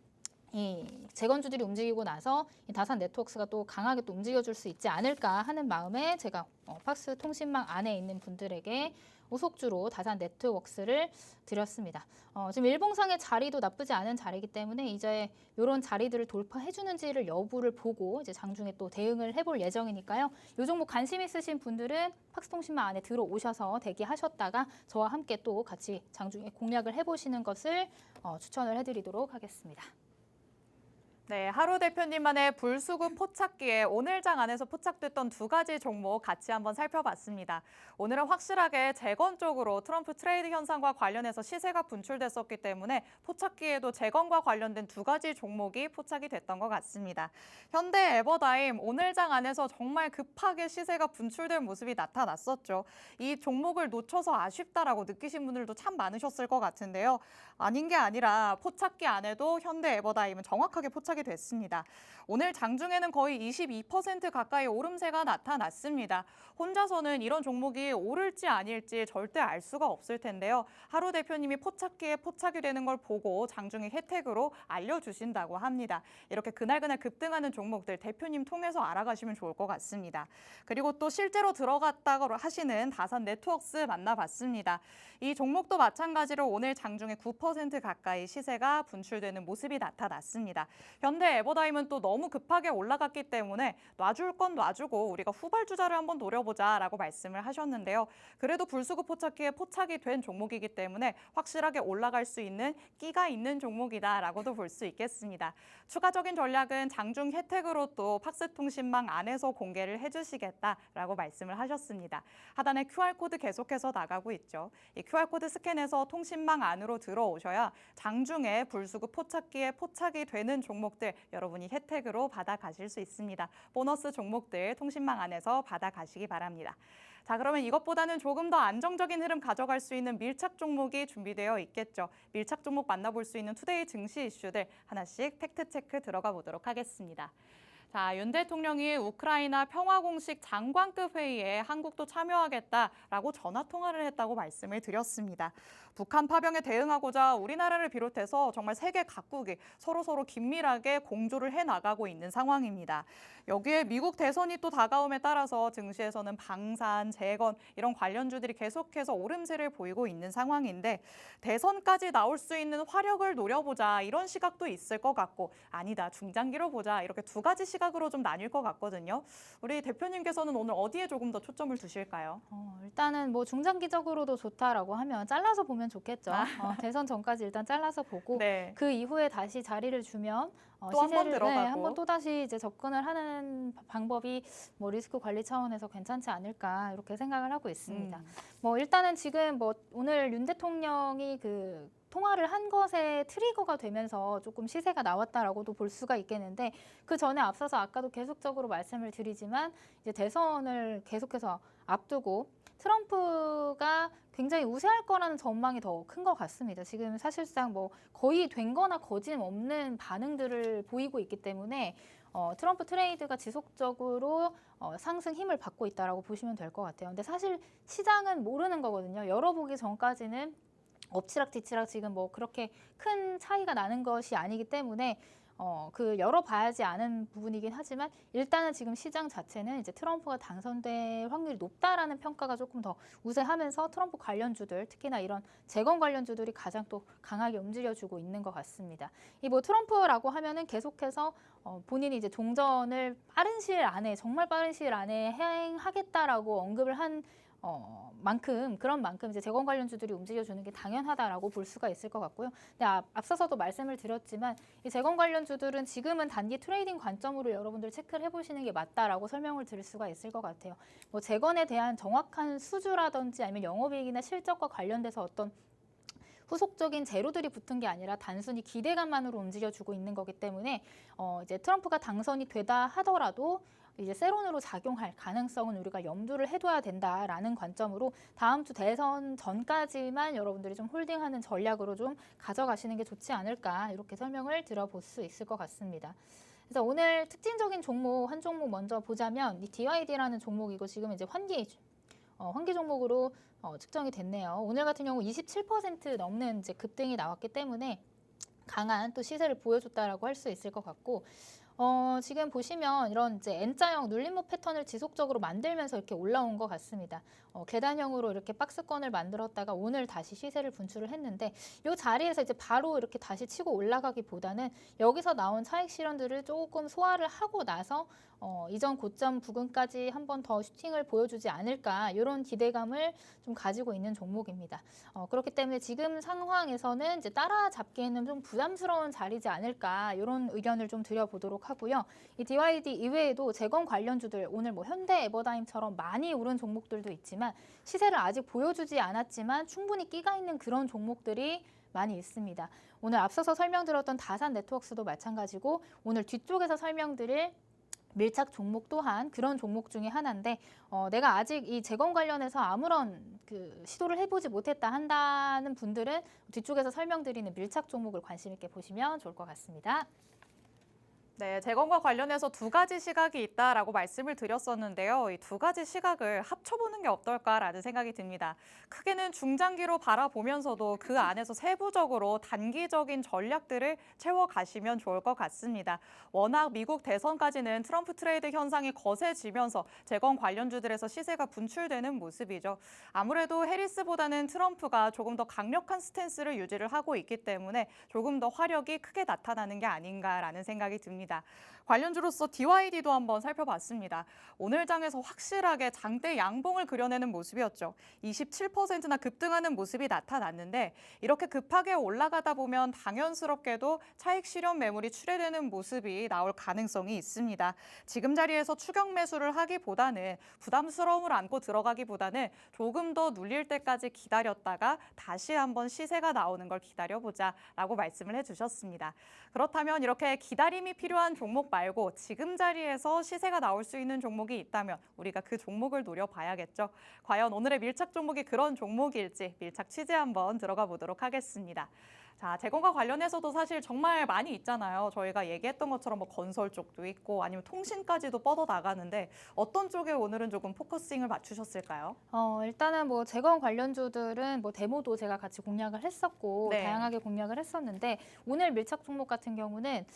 이 재건주들이 움직이고 나서 이 다산 네트워크스가 또 강하게 또 움직여줄 수 있지 않을까 하는 마음에 제가 팍스통신망 안에 있는 분들에게 후속주로 다산 네트워크스를 드렸습니다. 지금 일봉상의 자리도 나쁘지 않은 자리이기 때문에 이제 이런 자리들을 돌파해주는지를 여부를 보고 이제 장중에 또 대응을 해볼 예정이니까요. 이 종목 관심 있으신 분들은 팍스통신망 안에 들어오셔서 대기하셨다가 저와 함께 또 같이 장중에 공략을 해보시는 것을 추천을 해드리도록 하겠습니다. 네, 하루 대표님만의 불수급 포착기에 오늘 장 안에서 포착됐던 두 가지 종목 같이 한번 살펴봤습니다. 오늘은 확실하게 재건 쪽으로 트럼프 트레이드 현상과 관련해서 시세가 분출됐었기 때문에 포착기에도 재건과 관련된 두 가지 종목이 포착이 됐던 것 같습니다. 현대에버다임 오늘 장 안에서 정말 급하게 시세가 분출된 모습이 나타났었죠. 이 종목을 놓쳐서 아쉽다라고 느끼신 분들도 참 많으셨을 것 같은데요. 아닌 게 아니라 포착기 안에도 현대에버다임은 정확하게 포착이 시작이 됐습니다. 오늘 장중에는 거의 22% 가까이 오름세가 나타났습니다. 혼자서는 이런 종목이 오를지 아닐지 절대 알 수가 없을 텐데요. 하루 대표님이 포착기에 포착이 되는 걸 보고 장중에 혜택으로 알려주신다고 합니다. 이렇게 그날그날 급등하는 종목들 대표님 통해서 알아가시면 좋을 것 같습니다. 그리고 또 실제로 들어갔다고 하시는 다산 네트워크스 만나봤습니다. 이 종목도 마찬가지로 오늘 장중에 9% 가까이 시세가 분출되는 모습이 나타났습니다. 현대 에버다임은 또 너무 급하게 올라갔기 때문에 놔줄 건 놔주고 우리가 후발주자를 한번 노려보자라고 말씀을 하셨는데요. 그래도 불수급 포착기에 포착이 된 종목이기 때문에 확실하게 올라갈 수 있는 끼가 있는 종목이다라고도 볼 수 있겠습니다. 추가적인 전략은 장중 혜택으로 또 팍스통신망 안에서 공개를 해주시겠다라고 말씀을 하셨습니다. 하단에 QR코드 계속해서 나가고 있죠. 이 QR코드 스캔해서 통신망 안으로 들어오셔야 장중에 불수급 포착기에 포착이 되는 종목들 여러분이 혜택으로 받아가실 수 있습니다. 보너스 종목들 통신망 안에서 받아가시기 바랍니다. 자, 그러면 이것보다는 조금 더 안정적인 흐름 가져갈 수 있는 밀착 종목이 준비되어 있겠죠. 밀착 종목 만나볼 수 있는 투데이 증시 이슈들 하나씩 팩트체크 들어가 보도록 하겠습니다. 자, 윤 대통령이 우크라이나 평화공식 장관급 회의에 한국도 참여하겠다라고 전화통화를 했다고 말씀을 드렸습니다. 북한 파병에 대응하고자 우리나라를 비롯해서 정말 세계 각국이 서로 긴밀하게 공조를 해나가고 있는 상황입니다. 여기에 미국 대선이 또 다가옴에 따라서 증시에서는 방산, 재건 이런 관련주들이 계속해서 오름세를 보이고 있는 상황인데 대선까지 나올 수 있는 화력을 노려보자 이런 시각도 있을 것 같고 아니다 중장기로 보자 이렇게 두 가지 시각으로 좀 나뉠 것 같거든요. 우리 대표님께서는 오늘 어디에 조금 더 초점을 두실까요? 일단은 뭐 중장기적으로도 좋다라고 하면 잘라서 보면 좋겠죠. 대선 전까지 일단 잘라서 보고 네. 그 이후에 다시 자리를 주면 또 한 번 시세를 들어가고. 한번 또 다시 이제 접근을 하는 방법이 뭐 리스크 관리 차원에서 괜찮지 않을까 이렇게 생각을 하고 있습니다. 뭐 일단은 지금 뭐 오늘 윤 대통령이 그 통화를 한 것에 트리거가 되면서 조금 시세가 나왔다라고도 볼 수가 있겠는데 그 전에 앞서서 아까도 계속적으로 말씀을 드리지만 이제 대선을 계속해서 앞두고 트럼프가 굉장히 우세할 거라는 전망이 더 큰 것 같습니다. 지금 사실상 뭐 거의 된 거나 거짓없는 반응들을 보이고 있기 때문에 트럼프 트레이드가 지속적으로 상승 힘을 받고 있다라고 보시면 될 것 같아요. 근데 사실 시장은 모르는 거거든요. 열어보기 전까지는 엎치락뒤치락 지금 뭐 그렇게 큰 차이가 나는 것이 아니기 때문에 그 열어봐야지 아는 부분이긴 하지만 일단은 지금 시장 자체는 이제 트럼프가 당선될 확률이 높다라는 평가가 조금 더 우세하면서 트럼프 관련주들 특히나 이런 재건 관련주들이 가장 또 강하게 움직여주고 있는 것 같습니다. 이 뭐 트럼프라고 하면은 계속해서 본인이 이제 종전을 빠른 시일 안에 정말 빠른 시일 안에 행하겠다라고 언급을 한 그런 만큼 이제 재건 관련주들이 움직여주는 게 당연하다라고 볼 수가 있을 것 같고요. 근데 앞서서도 말씀을 드렸지만 이 재건 관련주들은 지금은 단기 트레이딩 관점으로 여러분들 체크를 해보시는 게 맞다라고 설명을 드릴 수가 있을 것 같아요. 뭐 재건에 대한 정확한 수주라든지 아니면 영업이익이나 실적과 관련돼서 어떤 후속적인 재료들이 붙은 게 아니라 단순히 기대감만으로 움직여주고 있는 거기 때문에 이제 트럼프가 당선이 되다 하더라도 이제 세론으로 작용할 가능성은 우리가 염두를 해둬야 된다라는 관점으로 다음 주 대선 전까지만 여러분들이 좀 홀딩하는 전략으로 좀 가져가시는 게 좋지 않을까 이렇게 설명을 들어볼 수 있을 것 같습니다. 그래서 오늘 특징적인 종목 한 종목 먼저 보자면 이 DYD라는 종목이고 지금 이제 환기 종목으로 측정이 됐네요. 오늘 같은 경우 27% 넘는 이제 급등이 나왔기 때문에 강한 또 시세를 보여줬다라고 할 수 있을 것 같고 지금 보시면 이런 이제 N자형 눌림목 패턴을 지속적으로 만들면서 이렇게 올라온 것 같습니다. 계단형으로 이렇게 박스권을 만들었다가 오늘 다시 시세를 분출을 했는데 이 자리에서 이제 바로 이렇게 다시 치고 올라가기보다는 여기서 나온 차익 실현들을 조금 소화를 하고 나서 이전 고점 부근까지 한 번 더 슈팅을 보여주지 않을까 이런 기대감을 좀 가지고 있는 종목입니다. 그렇기 때문에 지금 상황에서는 이제 따라잡기에는 좀 부담스러운 자리지 않을까 이런 의견을 좀 드려보도록 하고요. 이 DYD 이외에도 재건 관련주들 오늘 뭐 현대 에버다임처럼 많이 오른 종목들도 있지만 시세를 아직 보여주지 않았지만 충분히 끼가 있는 그런 종목들이 많이 있습니다. 오늘 앞서서 설명드렸던 다산 네트워크스도 마찬가지고 오늘 뒤쪽에서 설명드릴 밀착 종목 또한 그런 종목 중에 하나인데 내가 아직 이 재건 관련해서 아무런 그 시도를 해보지 못했다 한다는 분들은 뒤쪽에서 설명드리는 밀착 종목을 관심 있게 보시면 좋을 것 같습니다. 네, 재건과 관련해서 두 가지 시각이 있다라고 말씀을 드렸었는데요. 이 두 가지 시각을 합쳐보는 게 어떨까라는 생각이 듭니다. 크게는 중장기로 바라보면서도 그 안에서 세부적으로 단기적인 전략들을 채워가시면 좋을 것 같습니다. 워낙 미국 대선까지는 트럼프 트레이드 현상이 거세지면서 재건 관련주들에서 시세가 분출되는 모습이죠. 아무래도 해리스보다는 트럼프가 조금 더 강력한 스탠스를 유지를 하고 있기 때문에 조금 더 화력이 크게 나타나는 게 아닌가라는 생각이 듭니다. 관련주로서 DYD도 한번 살펴봤습니다. 오늘 장에서 확실하게 장대 양봉을 그려내는 모습이었죠. 27%나 급등하는 모습이 나타났는데 이렇게 급하게 올라가다 보면 당연스럽게도 차익 실현 매물이 출회되는 모습이 나올 가능성이 있습니다. 지금 자리에서 추격 매수를 하기보다는 부담스러움을 안고 들어가기보다는 조금 더 눌릴 때까지 기다렸다가 다시 한번 시세가 나오는 걸 기다려보자라고 말씀을 해주셨습니다. 그렇다면 이렇게 기다림이 필요한 종목 말고 지금 자리에서 시세가 나올 수 있는 종목이 있다면 우리가 그 종목을 노려봐야겠죠. 과연 오늘의 밀착 종목이 그런 종목일지 밀착 취재 한번 들어가 보도록 하겠습니다. 자, 재건과 관련해서도 사실 정말 많이 있잖아요. 저희가 얘기했던 것처럼 뭐 건설 쪽도 있고 아니면 통신까지도 뻗어 나가는데 어떤 쪽에 오늘은 조금 포커싱을 맞추셨을까요? 일단은 뭐 재건 관련주들은 뭐 데모도 제가 같이 공략을 했었고 네. 다양하게 공략을 했었는데 오늘 밀착 종목 같은 경우는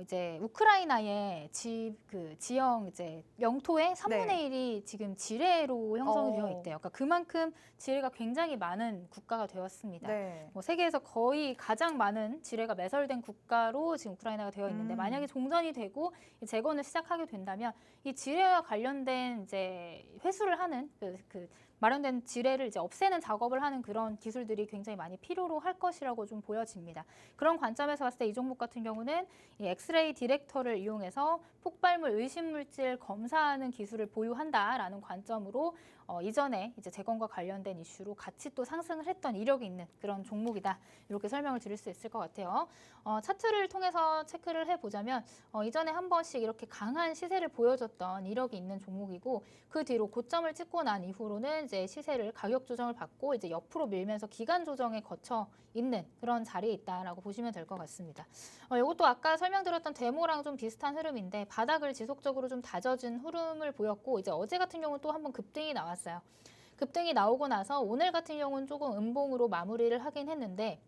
이제 우크라이나의 지형 이제 영토의 3분의 1이 지금 지뢰로 형성이 되어 있대요. 그러니까 그만큼 지뢰가 굉장히 많은 국가가 되었습니다. 네. 뭐 세계에서 거의 가장 많은 지뢰가 매설된 국가로 지금 우크라이나가 되어 있는데 만약에 종전이 되고 이 재건을 시작하게 된다면 이 지뢰와 관련된 이제 회수를 하는 그 마련된 지뢰를 이제 없애는 작업을 하는 그런 기술들이 굉장히 많이 필요로 할 것이라고 좀 보여집니다. 그런 관점에서 봤을 때 이 종목 같은 경우는 이 엑스레이 디렉터를 이용해서 폭발물 의심 물질 검사하는 기술을 보유한다라는 관점으로 이전에 이제 재건과 관련된 이슈로 같이 또 상승을 했던 이력이 있는 그런 종목이다. 이렇게 설명을 드릴 수 있을 것 같아요. 차트를 통해서 체크를 해보자면 이전에 한 번씩 이렇게 강한 시세를 보여줬던 이력이 있는 종목이고 그 뒤로 고점을 찍고 난 이후로는 이제 시세를 가격 조정을 받고 이제 옆으로 밀면서 기간 조정에 거쳐 있는 그런 자리에 있다라고 보시면 될 것 같습니다. 이것도 아까 설명드렸던 데모랑 좀 비슷한 흐름인데 바닥을 지속적으로 좀 다져준 흐름을 보였고 이제 어제 같은 경우는 또 한번 급등이 나왔어요. 급등이 나오고 나서 오늘 같은 경우는 조금 음봉으로 마무리를 하긴 했는데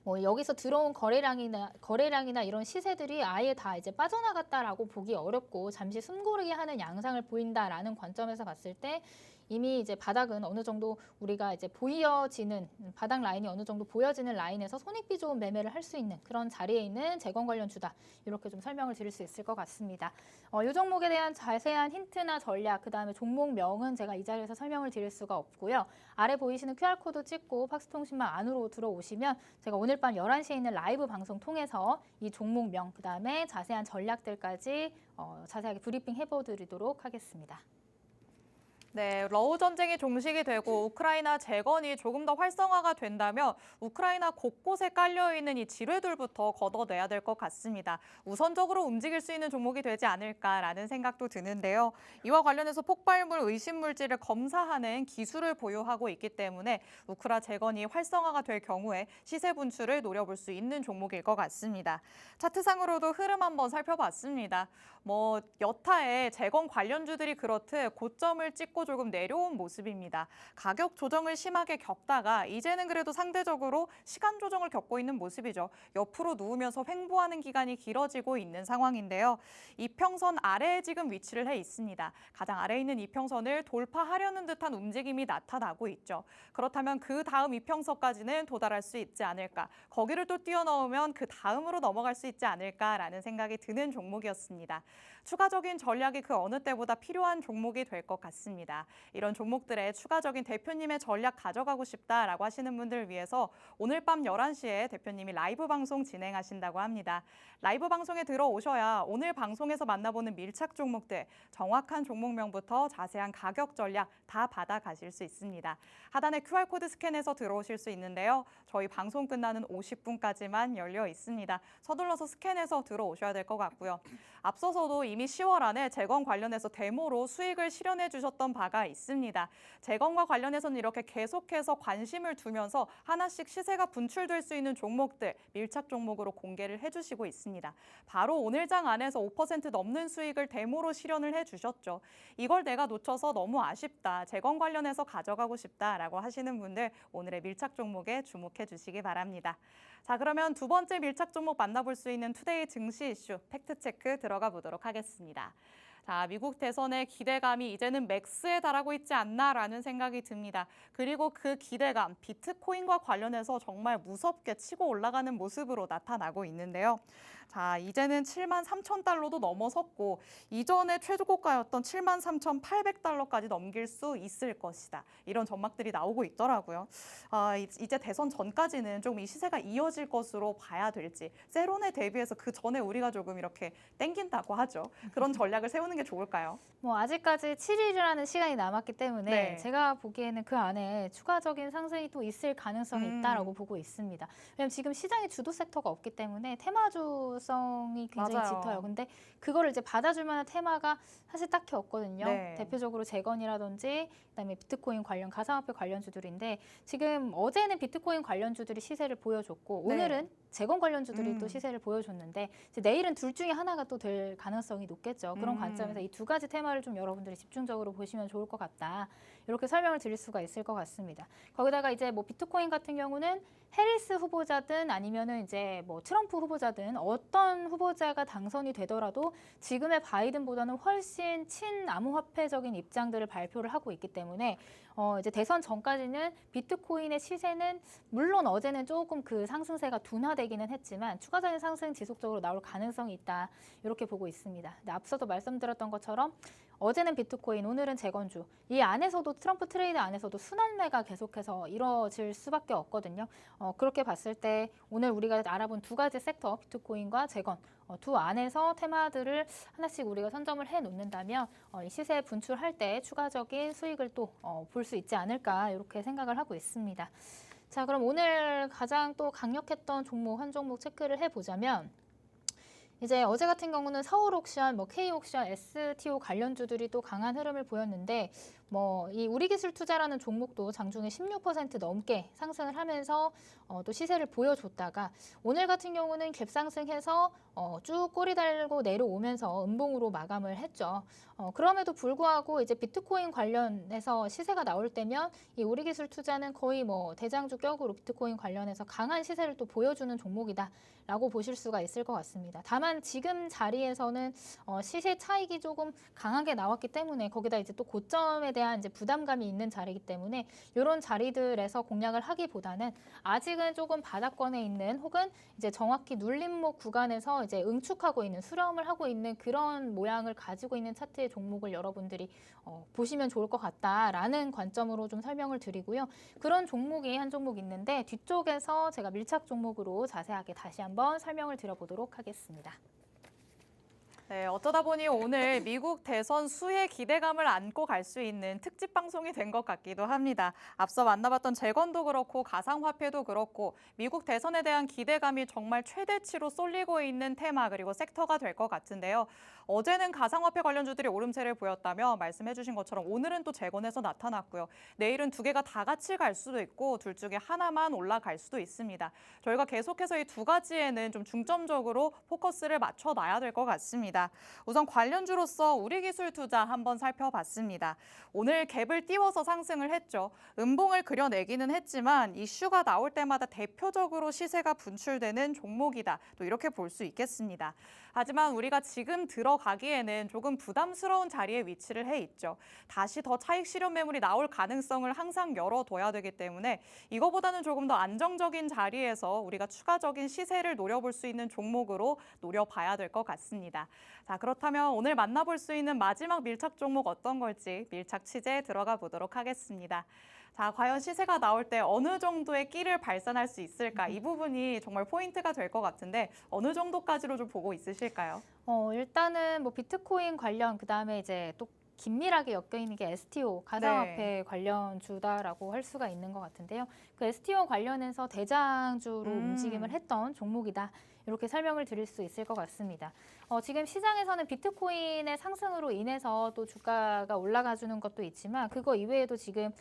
뭐 여기서 들어온 거래량이나 이런 시세들이 아예 다 이제 빠져나갔다라고 보기 어렵고 잠시 숨고르기 하는 양상을 보인다라는 관점에서 봤을 때 이미 이제 바닥은 어느 정도 우리가 이제 보여지는 바닥 라인이 어느 정도 보여지는 라인에서 손익비 좋은 매매를 할 수 있는 그런 자리에 있는 재건 관련 주다. 이렇게 좀 설명을 드릴 수 있을 것 같습니다. 이 종목에 대한 자세한 힌트나 전략, 그다음에 종목명은 제가 이 자리에서 설명을 드릴 수가 없고요. 아래 보이시는 QR코드 찍고 팍스통신망 안으로 들어오시면 제가 오늘 밤 11시에 있는 라이브 방송 통해서 이 종목명, 그다음에 자세한 전략들까지 자세하게 브리핑 해보드리도록 하겠습니다. 네, 러우 전쟁이 종식이 되고 우크라이나 재건이 조금 더 활성화가 된다면 우크라이나 곳곳에 깔려있는 이 지뢰들부터 걷어내야 될 것 같습니다. 우선적으로 움직일 수 있는 종목이 되지 않을까라는 생각도 드는데요. 이와 관련해서 폭발물 의심 물질을 검사하는 기술을 보유하고 있기 때문에 우크라 재건이 활성화가 될 경우에 시세 분출을 노려볼 수 있는 종목일 것 같습니다. 차트상으로도 흐름 한번 살펴봤습니다. 뭐 여타의 재건 관련주들이 그렇듯 고점을 찍고 조금 내려온 모습입니다. 가격 조정을 심하게 겪다가 이제는 그래도 상대적으로 시간 조정을 겪고 있는 모습이죠. 옆으로 누우면서 횡보하는 기간이 길어지고 있는 상황인데요. 이평선 아래에 지금 위치를 해 있습니다. 가장 아래에 있는 이평선을 돌파하려는 듯한 움직임이 나타나고 있죠. 그렇다면 그 다음 이평선까지는 도달할 수 있지 않을까. 거기를 또 뛰어넘으면 그 다음으로 넘어갈 수 있지 않을까라는 생각이 드는 종목이었습니다. 추가적인 전략이 그 어느 때보다 필요한 종목이 될 것 같습니다. 이런 종목들의 추가적인 대표님의 전략 가져가고 싶다라고 하시는 분들을 위해서 오늘 밤 11시에 대표님이 라이브 방송 진행하신다고 합니다. 라이브 방송에 들어오셔야 오늘 방송에서 만나보는 밀착 종목들, 정확한 종목명부터 자세한 가격 전략 다 받아가실 수 있습니다. 하단에 QR코드 스캔해서 들어오실 수 있는데요. 저희 방송 끝나는 50분까지만 열려 있습니다. 서둘러서 스캔해서 들어오셔야 될 것 같고요. 앞서서도 이미 10월 안에 재건 관련해서 데모로 수익을 실현해 주셨던 바가 있습니다. 재건과 관련해서는 이렇게 계속해서 관심을 두면서 하나씩 시세가 분출될 수 있는 종목들 밀착 종목으로 공개를 해주시고 있습니다. 바로 오늘 장 안에서 5% 넘는 수익을 데모로 실현을 해주셨죠. 이걸 내가 놓쳐서 너무 아쉽다. 재건 관련해서 가져가고 싶다라고 하시는 분들 오늘의 밀착 종목에 주목해 주시기 바랍니다. 자, 그러면 두 번째 밀착 종목 만나볼 수 있는 투데이 증시 이슈 팩트체크 들어가 보도록 하겠습니다. 자, 미국 대선의 기대감이 이제는 맥스에 달하고 있지 않나라는 생각이 듭니다. 그리고 그 기대감, 비트코인과 관련해서 정말 무섭게 치고 올라가는 모습으로 나타나고 있는데요. 자, 이제는 73,000달러도 넘어섰고 이전에 최저고가였던 73,800달러까지 넘길 수 있을 것이다. 이런 전망들이 나오고 있더라고요. 이제 대선 전까지는 조금 이 시세가 이어질 것으로 봐야 될지 세론에 대비해서 그 전에 우리가 조금 이렇게 땡긴다고 하죠. 그런 전략을 세우는 게 좋을까요? 뭐 아직까지 7일이라는 시간이 남았기 때문에 네. 제가 보기에는 그 안에 추가적인 상승이 또 있을 가능성이 있다라고 보고 있습니다. 왜냐하면 지금 시장에 주도 섹터가 없기 때문에 테마주성이 굉장히 맞아요. 짙어요. 근데 그거를 이제 받아줄 만한 테마가 사실 딱히 없거든요. 네. 대표적으로 재건이라든지 그다음에 비트코인 관련 가상화폐 관련주들인데 지금 어제는 비트코인 관련주들이 시세를 보여줬고 네. 오늘은 재건 관련주들이 또 시세를 보여줬는데 이제 내일은 둘 중에 하나가 또 될 가능성이 높겠죠. 그런 관점에서 이 두 가지 테마를 좀 여러분들이 집중적으로 보시면 좋을 것 같다. 이렇게 설명을 드릴 수가 있을 것 같습니다. 거기다가 이제 뭐 비트코인 같은 경우는 해리스 후보자든 아니면은 이제 뭐 트럼프 후보자든 어떤 후보자가 당선이 되더라도 지금의 바이든보다는 훨씬 친암호화폐적인 입장들을 발표를 하고 있기 때문에 이제 대선 전까지는 비트코인의 시세는 물론 어제는 조금 그 상승세가 둔화되기는 했지만 추가적인 상승 지속적으로 나올 가능성이 있다. 이렇게 보고 있습니다. 근데 앞서도 말씀드렸던 것처럼 어제는 비트코인, 오늘은 재건주. 이 안에서도 트럼프 트레이드 안에서도 순환매가 계속해서 이루어질 수밖에 없거든요. 그렇게 봤을 때 오늘 우리가 알아본 두 가지 섹터, 비트코인과 재건, 두 안에서 테마들을 하나씩 우리가 선점을 해놓는다면 이 시세 분출할 때 추가적인 수익을 또 볼 수 있지 않을까 이렇게 생각을 하고 있습니다. 자, 그럼 오늘 가장 또 강력했던 종목 한 종목 체크를 해보자면 이제 어제 같은 경우는 서울옥션, 뭐 K옥션, STO 관련주들이 또 강한 흐름을 보였는데 뭐 이 우리기술투자라는 종목도 장중에 16% 넘게 상승을 하면서 또 시세를 보여줬다가 오늘 같은 경우는 갭상승해서 쭉 꼬리 달고 내려오면서 음봉으로 마감을 했죠. 그럼에도 불구하고 이제 비트코인 관련해서 시세가 나올 때면 이 우리기술투자는 거의 뭐 대장주 격으로 비트코인 관련해서 강한 시세를 또 보여주는 종목이다라고 보실 수가 있을 것 같습니다. 다만 지금 자리에서는 시세 차익이 조금 강하게 나왔기 때문에 거기다 이제 또 고점에 대한 이제 부담감이 있는 자리이기 때문에 이런 자리들에서 공략을 하기보다는 아직은 조금 바닥권에 있는 혹은 이제 정확히 눌림목 구간에서 이제 응축하고 있는 수렴을 하고 있는 그런 모양을 가지고 있는 차트의 종목을 여러분들이 보시면 좋을 것 같다라는 관점으로 좀 설명을 드리고요. 그런 종목이 한 종목 있는데 뒤쪽에서 제가 밀착 종목으로 자세하게 다시 한번 설명을 드려보도록 하겠습니다. 네, 어쩌다 보니 오늘 미국 대선 수혜 기대감을 안고 갈 수 있는 특집 방송이 된 것 같기도 합니다. 앞서 만나봤던 재건도 그렇고 가상화폐도 그렇고 미국 대선에 대한 기대감이 정말 최대치로 쏠리고 있는 테마 그리고 섹터가 될 것 같은데요. 어제는 가상화폐 관련주들이 오름세를 보였다며 말씀해 주신 것처럼 오늘은 또 재건에서 나타났고요. 내일은 두 개가 다 같이 갈 수도 있고 둘 중에 하나만 올라갈 수도 있습니다. 저희가 계속해서 이 두 가지에는 좀 중점적으로 포커스를 맞춰놔야 될 것 같습니다. 우선 관련주로서 우리기술투자 한번 살펴봤습니다. 오늘 갭을 띄워서 상승을 했죠. 음봉을 그려내기는 했지만 이슈가 나올 때마다 대표적으로 시세가 분출되는 종목이다. 또 이렇게 볼 수 있겠습니다. 하지만 우리가 지금 들어가기에는 조금 부담스러운 자리에 위치를 해 있죠. 다시 더 차익 실현 매물이 나올 가능성을 항상 열어둬야 되기 때문에 이거보다는 조금 더 안정적인 자리에서 우리가 추가적인 시세를 노려볼 수 있는 종목으로 노려봐야 될 것 같습니다. 자, 그렇다면 오늘 만나볼 수 있는 마지막 밀착 종목 어떤 걸지 밀착 취재에 들어가 보도록 하겠습니다. 자, 과연 시세가 나올 때 어느 정도의 끼를 발산할 수 있을까? 이 부분이 정말 포인트가 될 것 같은데 어느 정도까지로 좀 보고 있으실까요? 일단은 뭐 비트코인 관련 그다음에 이제 또 긴밀하게 엮여 있는 게 STO 가상화폐 관련주다라고 할 수가 있는 것 같은데요. 그 STO 관련해서 대장주로 움직임을 했던 종목이다. 이렇게 설명을 드릴 수 있을 것 같습니다. 지금 시장에서는 비트코인의 상승으로 인해서 또 주가가 올라가주는 것도 있지만 그거 이외에도 지금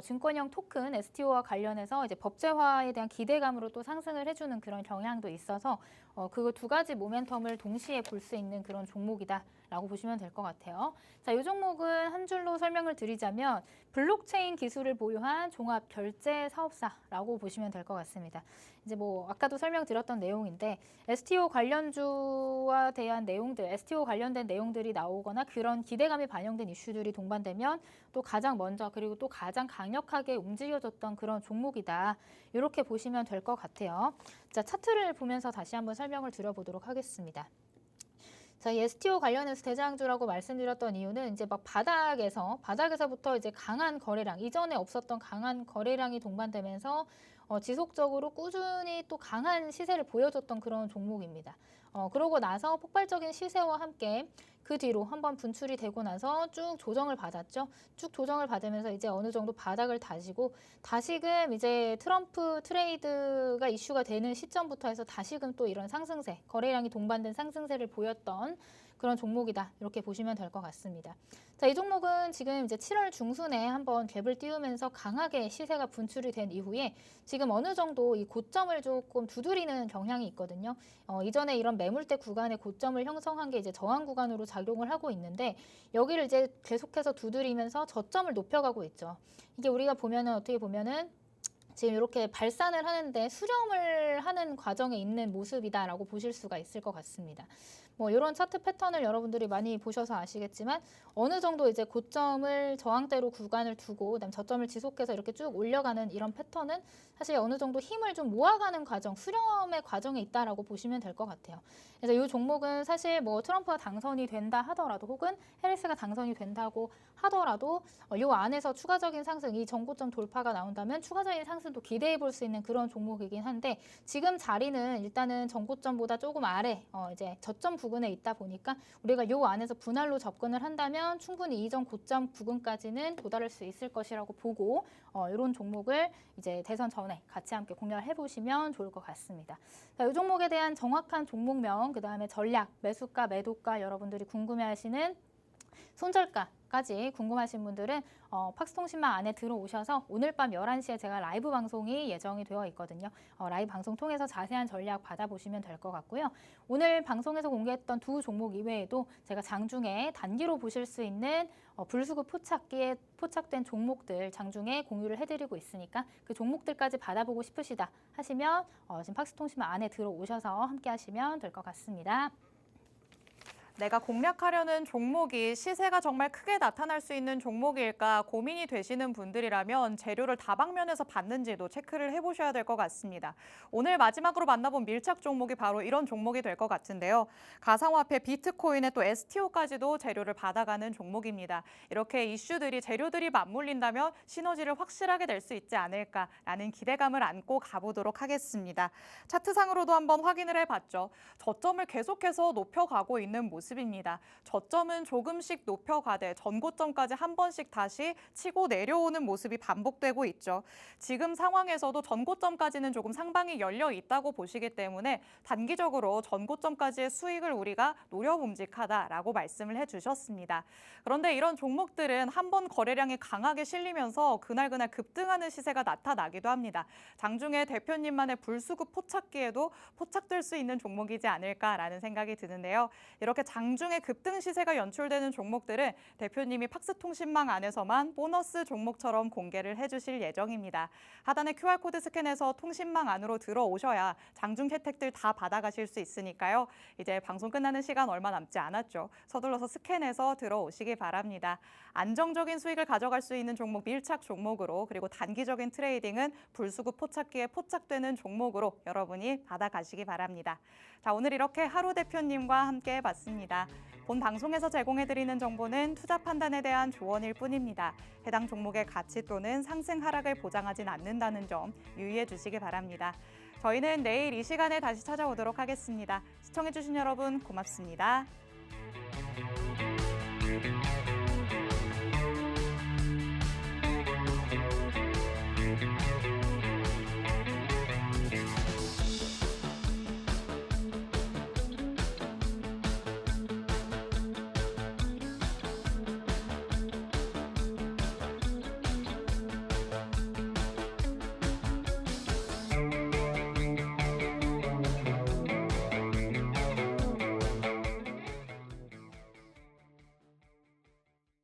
증권형 토큰 STO와 관련해서 이제 법제화에 대한 기대감으로 또 상승을 해주는 그런 경향도 있어서 그 두 가지 모멘텀을 동시에 볼 수 있는 그런 종목이다라고 보시면 될 것 같아요. 자, 이 종목은 한 줄로 설명을 드리자면 블록체인 기술을 보유한 종합 결제 사업사라고 보시면 될 것 같습니다. 이제 뭐 아까도 설명드렸던 내용인데 STO 관련주와 대한 내용들, STO 관련된 내용들이 나오거나 그런 기대감이 반영된 이슈들이 동반되면 또 가장 먼저 그리고 또 가장 강력하게 움직여졌던 그런 종목이다. 이렇게 보시면 될 것 같아요. 자, 차트를 보면서 다시 한번 설명을 드려보도록 하겠습니다. 자, 이 STO 관련해서 대장주라고 말씀드렸던 이유는 이제 막 바닥에서부터 이제 강한 거래량, 이전에 없었던 강한 거래량이 동반되면서 지속적으로 꾸준히 또 강한 시세를 보여줬던 그런 종목입니다. 그러고 나서 폭발적인 시세와 함께 그 뒤로 한번 분출이 되고 나서 쭉 조정을 받았죠. 쭉 조정을 받으면서 이제 어느 정도 바닥을 다지고 다시금 이제 트럼프 트레이드가 이슈가 되는 시점부터 해서 다시금 또 이런 상승세, 거래량이 동반된 상승세를 보였던 그런 종목이다. 이렇게 보시면 될 것 같습니다. 자, 이 종목은 지금 이제 7월 중순에 한번 갭을 띄우면서 강하게 시세가 분출이 된 이후에 지금 어느 정도 이 고점을 조금 두드리는 경향이 있거든요. 이전에 이런 매물대 구간의 고점을 형성한 게 이제 저항 구간으로 작용을 하고 있는데 여기를 이제 계속해서 두드리면서 저점을 높여가고 있죠. 이게 우리가 보면은 어떻게 보면은 지금 이렇게 발산을 하는데 수렴을 하는 과정에 있는 모습이다라고 보실 수가 있을 것 같습니다. 뭐 이런 차트 패턴을 여러분들이 많이 보셔서 아시겠지만 어느 정도 이제 고점을 저항대로 구간을 두고 그다음 저점을 지속해서 이렇게 쭉 올려가는 이런 패턴은 사실 어느 정도 힘을 좀 모아가는 과정, 수렴의 과정에 있다라고 보시면 될 것 같아요. 그래서 이 종목은 사실 뭐 트럼프가 당선이 된다 하더라도 혹은 해리스가 당선이 된다고 하더라도 이 안에서 추가적인 상승, 이 전고점 돌파가 나온다면 추가적인 상승도 기대해 볼 수 있는 그런 종목이긴 한데 지금 자리는 일단은 전고점보다 조금 아래 이제 저점 부분에 있다 보니까 우리가 이 안에서 분할로 접근을 한다면 충분히 이전 고점 부근까지는 도달할 수 있을 것이라고 보고 이런 종목을 이제 대선 전에 같이 함께 공략을 해보시면 좋을 것 같습니다. 자, 이 종목에 대한 정확한 종목명, 그 다음에 전략, 매수가, 매도가 여러분들이 궁금해하시는 손절가까지 궁금하신 분들은 팍스통신망 안에 들어오셔서 오늘 밤 11시에 제가 라이브 방송이 예정이 되어 있거든요. 라이브 방송 통해서 자세한 전략 받아보시면 될 것 같고요. 오늘 방송에서 공개했던 두 종목 이외에도 제가 장중에 단기로 보실 수 있는 불수급 포착기에 포착된 종목들 장중에 공유를 해드리고 있으니까 그 종목들까지 받아보고 싶으시다 하시면 지금 팍스통신망 안에 들어오셔서 함께 하시면 될 것 같습니다. 내가 공략하려는 종목이 시세가 정말 크게 나타날 수 있는 종목일까 고민이 되시는 분들이라면 재료를 다방면에서 봤는지도 체크를 해보셔야 될 것 같습니다. 오늘 마지막으로 만나본 밀착 종목이 바로 이런 종목이 될 것 같은데요. 가상화폐 비트코인에 또 STO까지도 재료를 받아가는 종목입니다. 이렇게 이슈들이 재료들이 맞물린다면 시너지를 확실하게 낼 수 있지 않을까라는 기대감을 안고 가보도록 하겠습니다. 차트상으로도 한번 확인을 해봤죠. 저점을 계속해서 높여가고 있는 모습입니다. 저점은 조금씩 높여가되 전고점까지 한 번씩 다시 치고 내려오는 모습이 반복되고 있죠. 지금 상황에서도 전고점까지는 조금 상방이 열려 있다고 보시기 때문에 단기적으로 전고점까지의 수익을 우리가 노려봄직하다라고 말씀을 해주셨습니다. 그런데 이런 종목들은 한 번 거래량이 강하게 실리면서 그날그날 급등하는 시세가 나타나기도 합니다. 장중에 대표님만의 불수급 포착기에도 포착될 수 있는 종목이지 않을까라는 생각이 드는데요. 이렇게 장중에 급등 시세가 연출되는 종목들은 대표님이 팍스통신망 안에서만 보너스 종목처럼 공개를 해주실 예정입니다. 하단의 QR코드 스캔해서 통신망 안으로 들어오셔야 장중 혜택들 다 받아가실 수 있으니까요. 이제 방송 끝나는 시간 얼마 남지 않았죠. 서둘러서 스캔해서 들어오시기 바랍니다. 안정적인 수익을 가져갈 수 있는 종목 밀착 종목으로 그리고 단기적인 트레이딩은 불수급 포착기에 포착되는 종목으로 여러분이 받아가시기 바랍니다. 자, 오늘 이렇게 하루 대표님과 함께 해봤습니다. 본 방송에서 제공해드리는 정보는 투자 판단에 대한 조언일 뿐입니다. 해당 종목의 가치 또는 상승 하락을 보장하진 않는다는 점 유의해 주시기 바랍니다. 저희는 내일 이 시간에 다시 찾아오도록 하겠습니다. 시청해주신 여러분 고맙습니다.